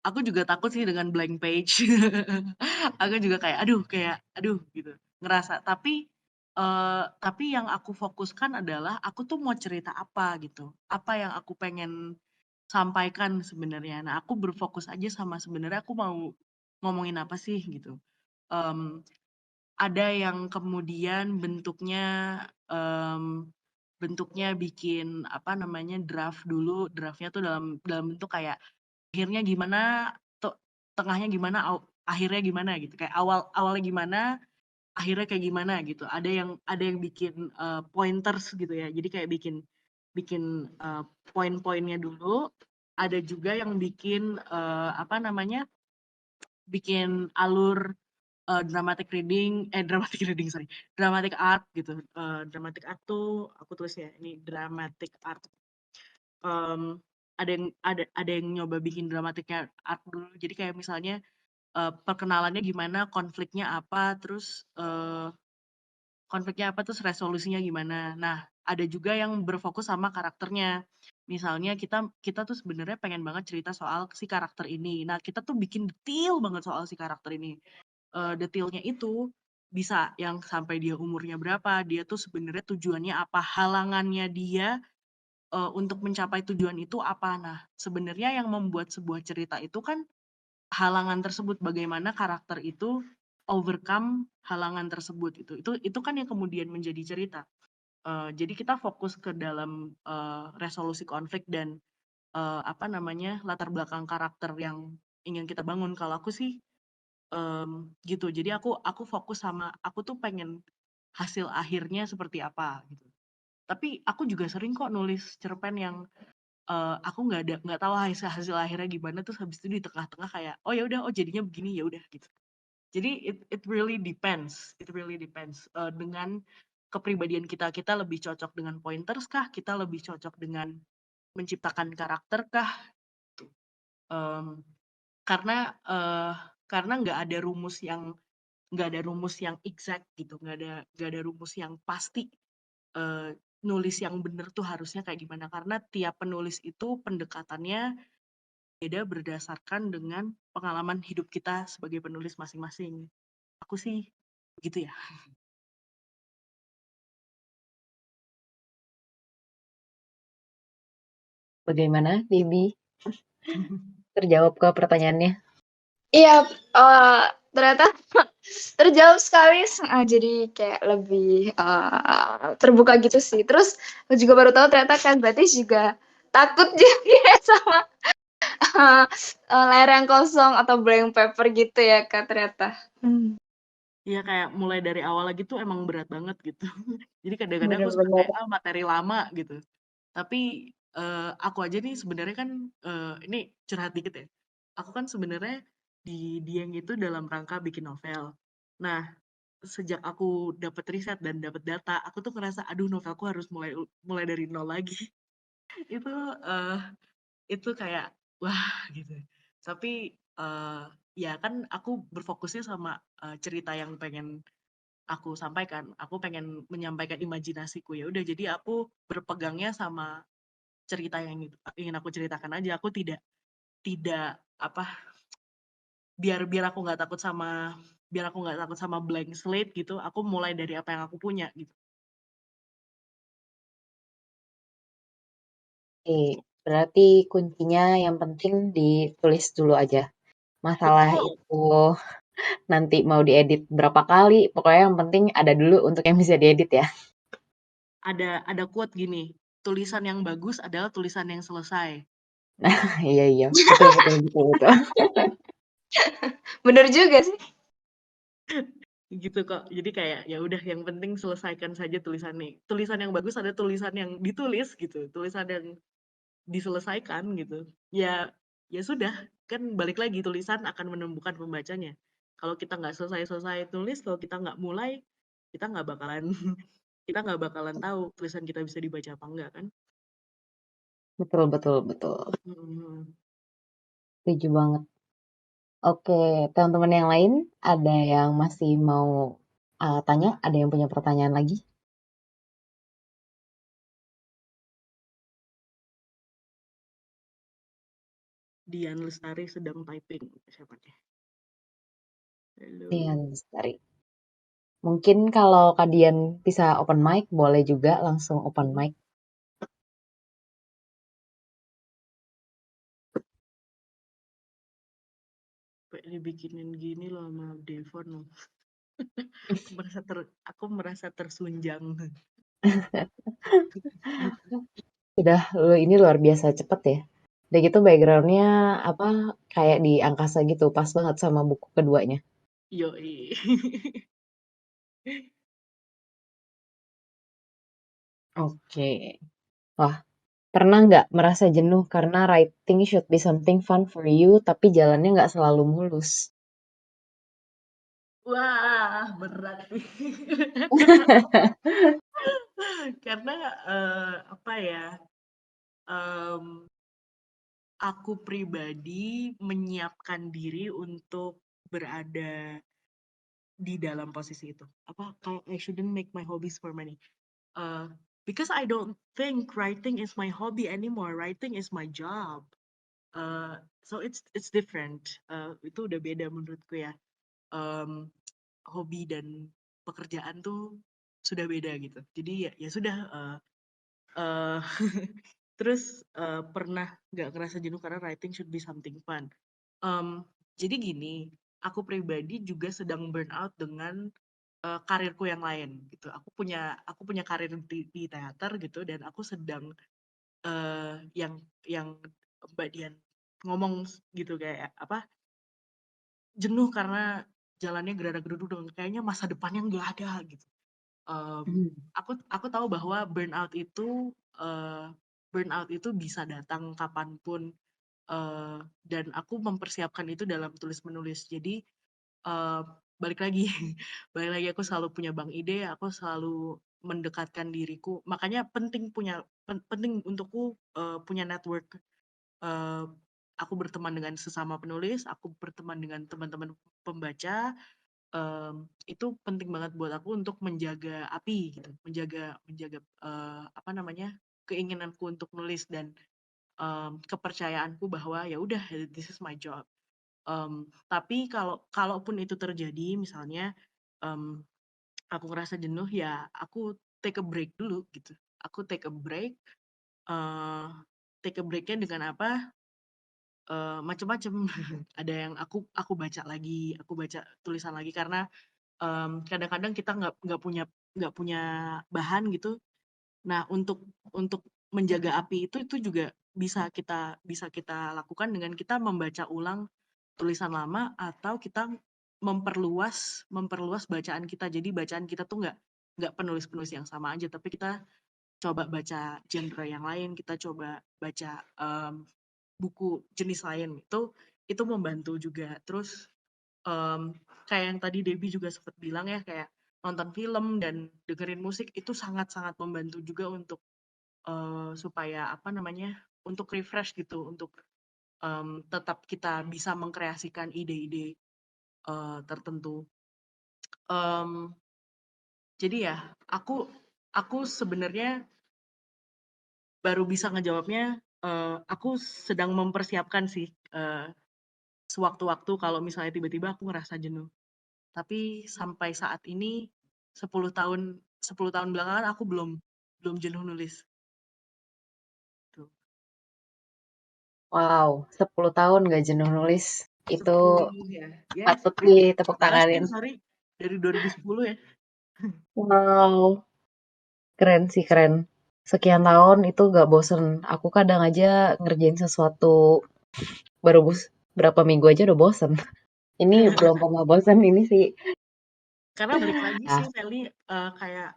aku juga takut sih dengan blank page. Aku juga kayak aduh gitu ngerasa. Tapi yang aku fokuskan adalah aku tuh mau cerita apa gitu. Apa yang aku pengen sampaikan sebenarnya. Nah, aku berfokus aja sama sebenarnya aku mau ngomongin apa sih gitu. Um, ada yang kemudian bentuknya bikin draft dulu. Draftnya tuh dalam bentuk kayak akhirnya gimana, tengahnya gimana, akhirnya gimana gitu, kayak awalnya gimana, akhirnya kayak gimana gitu. Ada yang bikin pointers gitu ya, jadi kayak bikin poin-poinnya dulu. Ada juga yang bikin apa namanya, bikin alur dramatic reading, dramatic art gitu. Dramatic art tuh aku tulisnya ini dramatic art. Ada yang nyoba bikin dramatiknya art dulu. Jadi kayak misalnya perkenalannya gimana, konfliknya apa, terus resolusinya gimana. Nah, ada juga yang berfokus sama karakternya. Misalnya kita tuh sebenarnya pengen banget cerita soal si karakter ini. Nah, kita tuh bikin detail banget soal si karakter ini. Detailnya itu bisa yang sampai dia umurnya berapa, dia tuh sebenarnya tujuannya apa, halangannya dia untuk mencapai tujuan itu apa. Nah, sebenarnya yang membuat sebuah cerita itu kan halangan tersebut, bagaimana karakter itu overcome halangan tersebut. Itu kan yang kemudian menjadi cerita. Jadi kita fokus ke dalam resolusi konflik dan apa namanya, latar belakang karakter yang ingin kita bangun. Kalau aku sih gitu. Jadi aku fokus sama, aku tuh pengen hasil akhirnya seperti apa gitu. Tapi aku juga sering kok nulis cerpen yang aku nggak tahu hasil akhirnya gimana, terus habis itu di tengah-tengah kayak, oh ya udah, oh jadinya begini, ya udah gitu. Jadi it really depends, dengan kepribadian kita lebih cocok dengan pointers kah, kita lebih cocok dengan menciptakan karakter kah, gitu. Karena nggak ada rumus yang exact gitu, nggak ada rumus yang pasti nulis yang bener tuh harusnya kayak gimana, karena tiap penulis itu pendekatannya beda berdasarkan dengan pengalaman hidup kita sebagai penulis masing-masing. Aku sih begitu ya. Bagaimana, Bibi? Terjawab ke pertanyaannya? Iya, ternyata terjawab sekali. Jadi kayak lebih terbuka gitu sih. Terus aku juga baru tahu ternyata kan berarti juga takut juga sama layar yang kosong atau blank paper gitu ya Kak ternyata. Iya, kayak mulai dari awal lagi tuh emang berat banget gitu. Jadi kadang-kadang aku suka Bener-bener. kayak materi lama gitu. Tapi aku aja nih sebenarnya kan ini curhat dikit ya. Aku kan sebenarnya di Dieng itu dalam rangka bikin novel. Nah, sejak aku dapat riset dan dapat data, aku tuh ngerasa aduh, novelku harus mulai dari nol lagi. Itu itu kayak wah gitu. Tapi ya kan aku berfokusnya sama cerita yang pengen aku sampaikan. Aku pengen menyampaikan imajinasiku, ya udah, jadi aku berpegangnya sama cerita yang ingin aku ceritakan aja. Aku tidak tidak apa, biar biar aku nggak takut sama blank slate gitu. Aku mulai dari apa yang aku punya gitu. Oke, berarti kuncinya yang penting ditulis dulu aja. Masalah Betul. itu nanti mau diedit berapa kali, pokoknya yang penting ada dulu untuk yang bisa diedit ya. Ada quote gini, tulisan yang bagus adalah tulisan yang selesai. Iya, iya. Betul, betul, betul, betul. Bener juga sih. Gitu kok. Jadi kayak ya udah, yang penting selesaikan saja tulisan nih. Tulisan yang bagus ada tulisan yang ditulis gitu, tulisan yang diselesaikan gitu. Ya sudah, kan balik lagi, tulisan akan menemukan pembacanya. Kalau kita nggak selesai-selesai tulis, kalau kita nggak mulai, kita nggak bakalan kita nggak bakalan tahu tulisan kita bisa dibaca apa enggak kan. Betul, betul, betul. Hmm. Setuju banget. Oke, teman-teman yang lain ada yang masih mau tanya? Ada yang punya pertanyaan lagi? Dian Lestari sedang typing, siapa nih? Halo. Iya, Lestari. Mungkin kalau Kak Dian bisa open mic, boleh juga langsung open mic. Kayak dibikinin gini loh sama Devon loh. Aku merasa tersunjang. Sudah, ini luar biasa cepet ya. Udah gitu backgroundnya apa kayak di angkasa gitu, pas banget sama buku keduanya. Yoi. Oke. Wah, pernah nggak merasa jenuh karena writing should be something fun for you, tapi jalannya nggak selalu mulus? Wah, berat nih. Karena apa ya? em, aku pribadi menyiapkan diri untuk berada di dalam posisi itu. Apa kayak I shouldn't make my hobbies for money. Uh, because I don't think writing is my hobby anymore. Writing is my job. So it's different. Itu udah beda menurutku ya. Um, Hobi dan pekerjaan tuh sudah beda gitu. Jadi ya sudah. Uh, terus pernah nggak ngerasa jenuh karena writing should be something fun. Jadi gini, aku pribadi juga sedang burn out dengan karirku yang lain gitu. Aku punya karir di teater gitu dan aku sedang yang Mbak Dian ngomong gitu kayak apa jenuh karena jalannya gerada-geruduk dengan kayaknya masa depannya nggak ada gitu. Um, Hmm. aku tahu bahwa burnout itu bisa datang kapanpun dan aku mempersiapkan itu dalam tulis menulis. Jadi uh, balik lagi balik lagi aku selalu punya bank ide, aku selalu mendekatkan diriku. Makanya penting untukku punya network. Uh, aku berteman dengan sesama penulis, aku berteman dengan teman-teman pembaca. Itu penting banget buat aku untuk menjaga api gitu, menjaga menjaga apa namanya keinginanku untuk nulis dan kepercayaanku bahwa ya udah this is my job. Tapi kalaupun itu terjadi misalnya um, aku ngerasa jenuh ya aku take a break dulu gitu. Aku take a break. Uh, Take a breaknya dengan apa? Macem-macem. Ada yang aku baca lagi, aku baca tulisan lagi karena kadang-kadang kita nggak punya bahan gitu. Nah, untuk menjaga api itu juga bisa kita lakukan dengan kita membaca ulang tulisan lama atau kita memperluas bacaan kita. Jadi bacaan kita tuh nggak penulis-penulis yang sama aja, tapi kita coba baca genre yang lain, kita coba baca buku jenis lain. Itu membantu juga. Terus kayak yang tadi Debbie juga sempat bilang ya, kayak nonton film dan dengerin musik itu sangat-sangat membantu juga untuk supaya apa namanya untuk refresh gitu, untuk tetap kita bisa mengkreasikan ide-ide tertentu. Em, jadi ya aku sebenarnya baru bisa ngejawabnya. Aku sedang mempersiapkan sih sewaktu-waktu kalau misalnya tiba-tiba aku ngerasa jenuh. Tapi sampai saat ini 10 tahun 10 tahun belakangan aku belum belum jenuh nulis tuh. Wow, 10 tahun nggak jenuh nulis. Itu 10 ya. Ya, patut ya ditepuk 11 deh, tanganin. sorry. Dari 2010 ya. Wow, keren sih keren. Sekian tahun itu gak bosen. Aku kadang aja ngerjain sesuatu baru berapa minggu aja udah bosen. Ini belum pernah bosen ini sih. Karena balik lagi Ah, sih Feli, kayak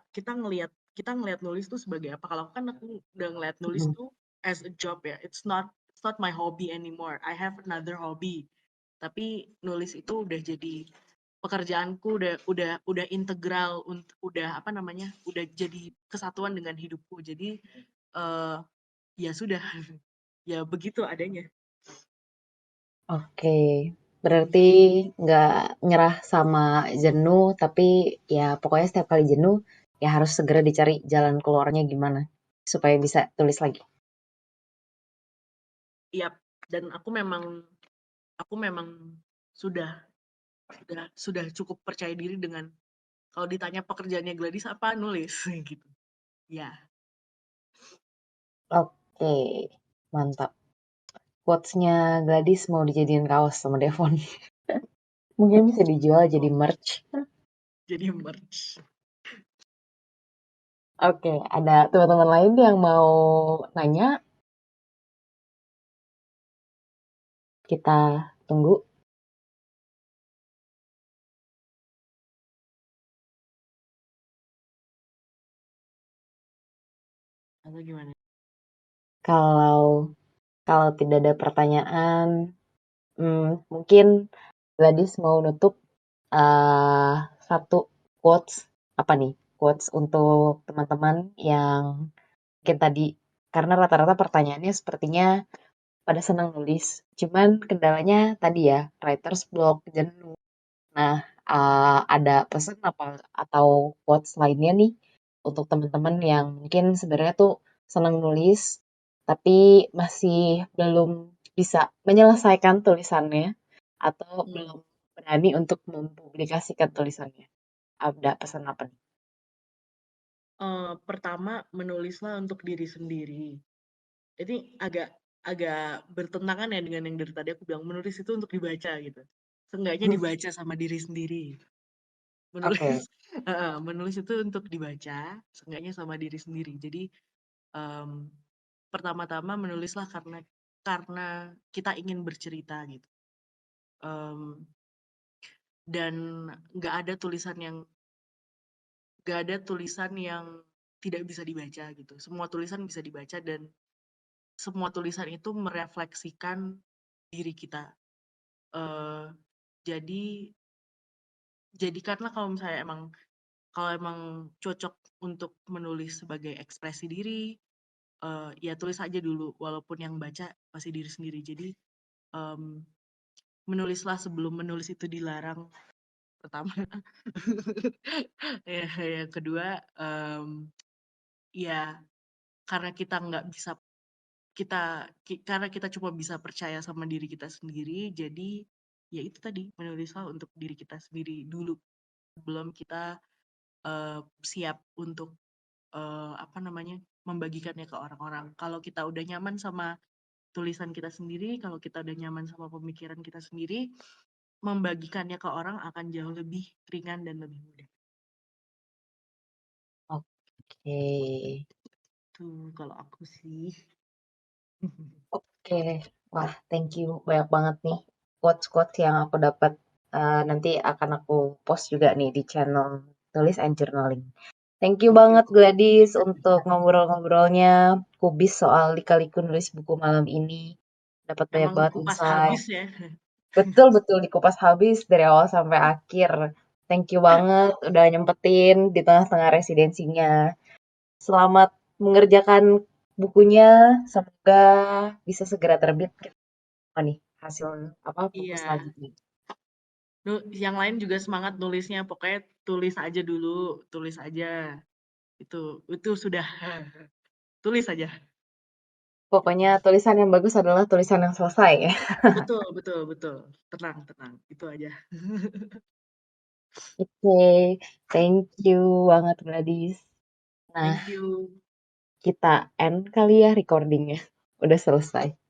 kita ngelihat nulis tuh sebagai apa? Kalau aku udah ngelihat nulis mm. tuh as a job ya. It's not my hobby anymore. I have another hobby. Tapi nulis itu udah jadi pekerjaanku, udah integral, udah apa namanya? Udah jadi kesatuan dengan hidupku. Jadi eh ya sudah, ya begitu adanya. Oke, berarti nggak nyerah sama jenuh, tapi ya pokoknya setiap kali jenuh ya harus segera dicari jalan keluarnya gimana supaya bisa tulis lagi. Iya, dan aku memang sudah sudah cukup percaya diri dengan kalau ditanya pekerjaannya Gladys apa nulis gitu. Ya, Oke, mantap. Quotes-nya Gladys mau dijadiin kaos sama Devon. Mungkin bisa dijual jadi merch. jadi merch. Oke, ada teman-teman lain yang mau nanya Kita tunggu. Atau gimana? Kalau kalau tidak ada pertanyaan, mungkin Gladys mau nutup satu quotes apa nih? Quotes untuk teman-teman yang mungkin tadi karena rata-rata pertanyaannya sepertinya pada senang nulis. Cuman kendalanya tadi ya, writer's block, jenuh. Nah, ada pesan apa atau quotes lainnya nih untuk teman-teman yang mungkin sebenarnya tuh senang nulis, tapi masih belum bisa menyelesaikan tulisannya atau belum berani untuk mempublikasikan tulisannya. Ada pesan apa nih? Pertama, menulislah untuk diri sendiri. Ini agak agak bertentangan ya dengan yang dari tadi aku bilang, menulis itu untuk dibaca gitu. Seenggaknya dibaca sama diri sendiri. Menulis Oke, menulis itu untuk dibaca, seenggaknya sama diri sendiri. Jadi, mmm, pertama-tama menulislah karena kita ingin bercerita gitu. Mmm, dan nggak ada tulisan yang nggak ada tulisan yang tidak bisa dibaca gitu. Semua tulisan bisa dibaca dan semua tulisan itu merefleksikan diri kita. Eee, jadi jadikanlah kalau emang cocok untuk menulis sebagai ekspresi diri, ya tulis aja dulu walaupun yang baca pasti diri sendiri. Jadi, mmm, menulislah sebelum menulis itu dilarang, pertama. Ya, yang kedua, ya karena kita nggak bisa karena kita cuma bisa percaya sama diri kita sendiri, jadi ya itu tadi, menulislah untuk diri kita sendiri dulu sebelum kita siap untuk apa namanya, membagikannya ke orang-orang. Kalau kita udah nyaman sama tulisan kita sendiri, kalau kita udah nyaman sama pemikiran kita sendiri, membagikannya ke orang akan jauh lebih ringan dan lebih mudah. oke. Tuh kalau aku sih. Oke, wah thank you banyak banget nih quotes-quotes yang aku dapat. Nanti akan aku post juga nih di channel Tulis and Journaling. Thank you Oke, banget oke. Gladys untuk ngobrol-ngobrolnya kubis soal lika-liku nulis buku malam ini. Dapat banyak Emang banget dikupas insight. habis ya. Betul-betul dikupas habis dari awal sampai akhir. Thank you banget udah nyempetin di tengah-tengah residensinya. Selamat mengerjakan bukunya. Semoga bisa segera terbit. Apa nih hasil apa buku Iya. selanjutnya? Yang lain juga semangat nulisnya, pokoknya tulis aja dulu, tulis aja. Itu sudah. Tulis aja. Pokoknya tulisan yang bagus adalah tulisan yang selesai ya. Betul, betul, betul. Tenang, tenang. Itu aja. Oke, thank you banget Gladys. Nah, Thank you. kita end kali ya recordingnya. Udah selesai.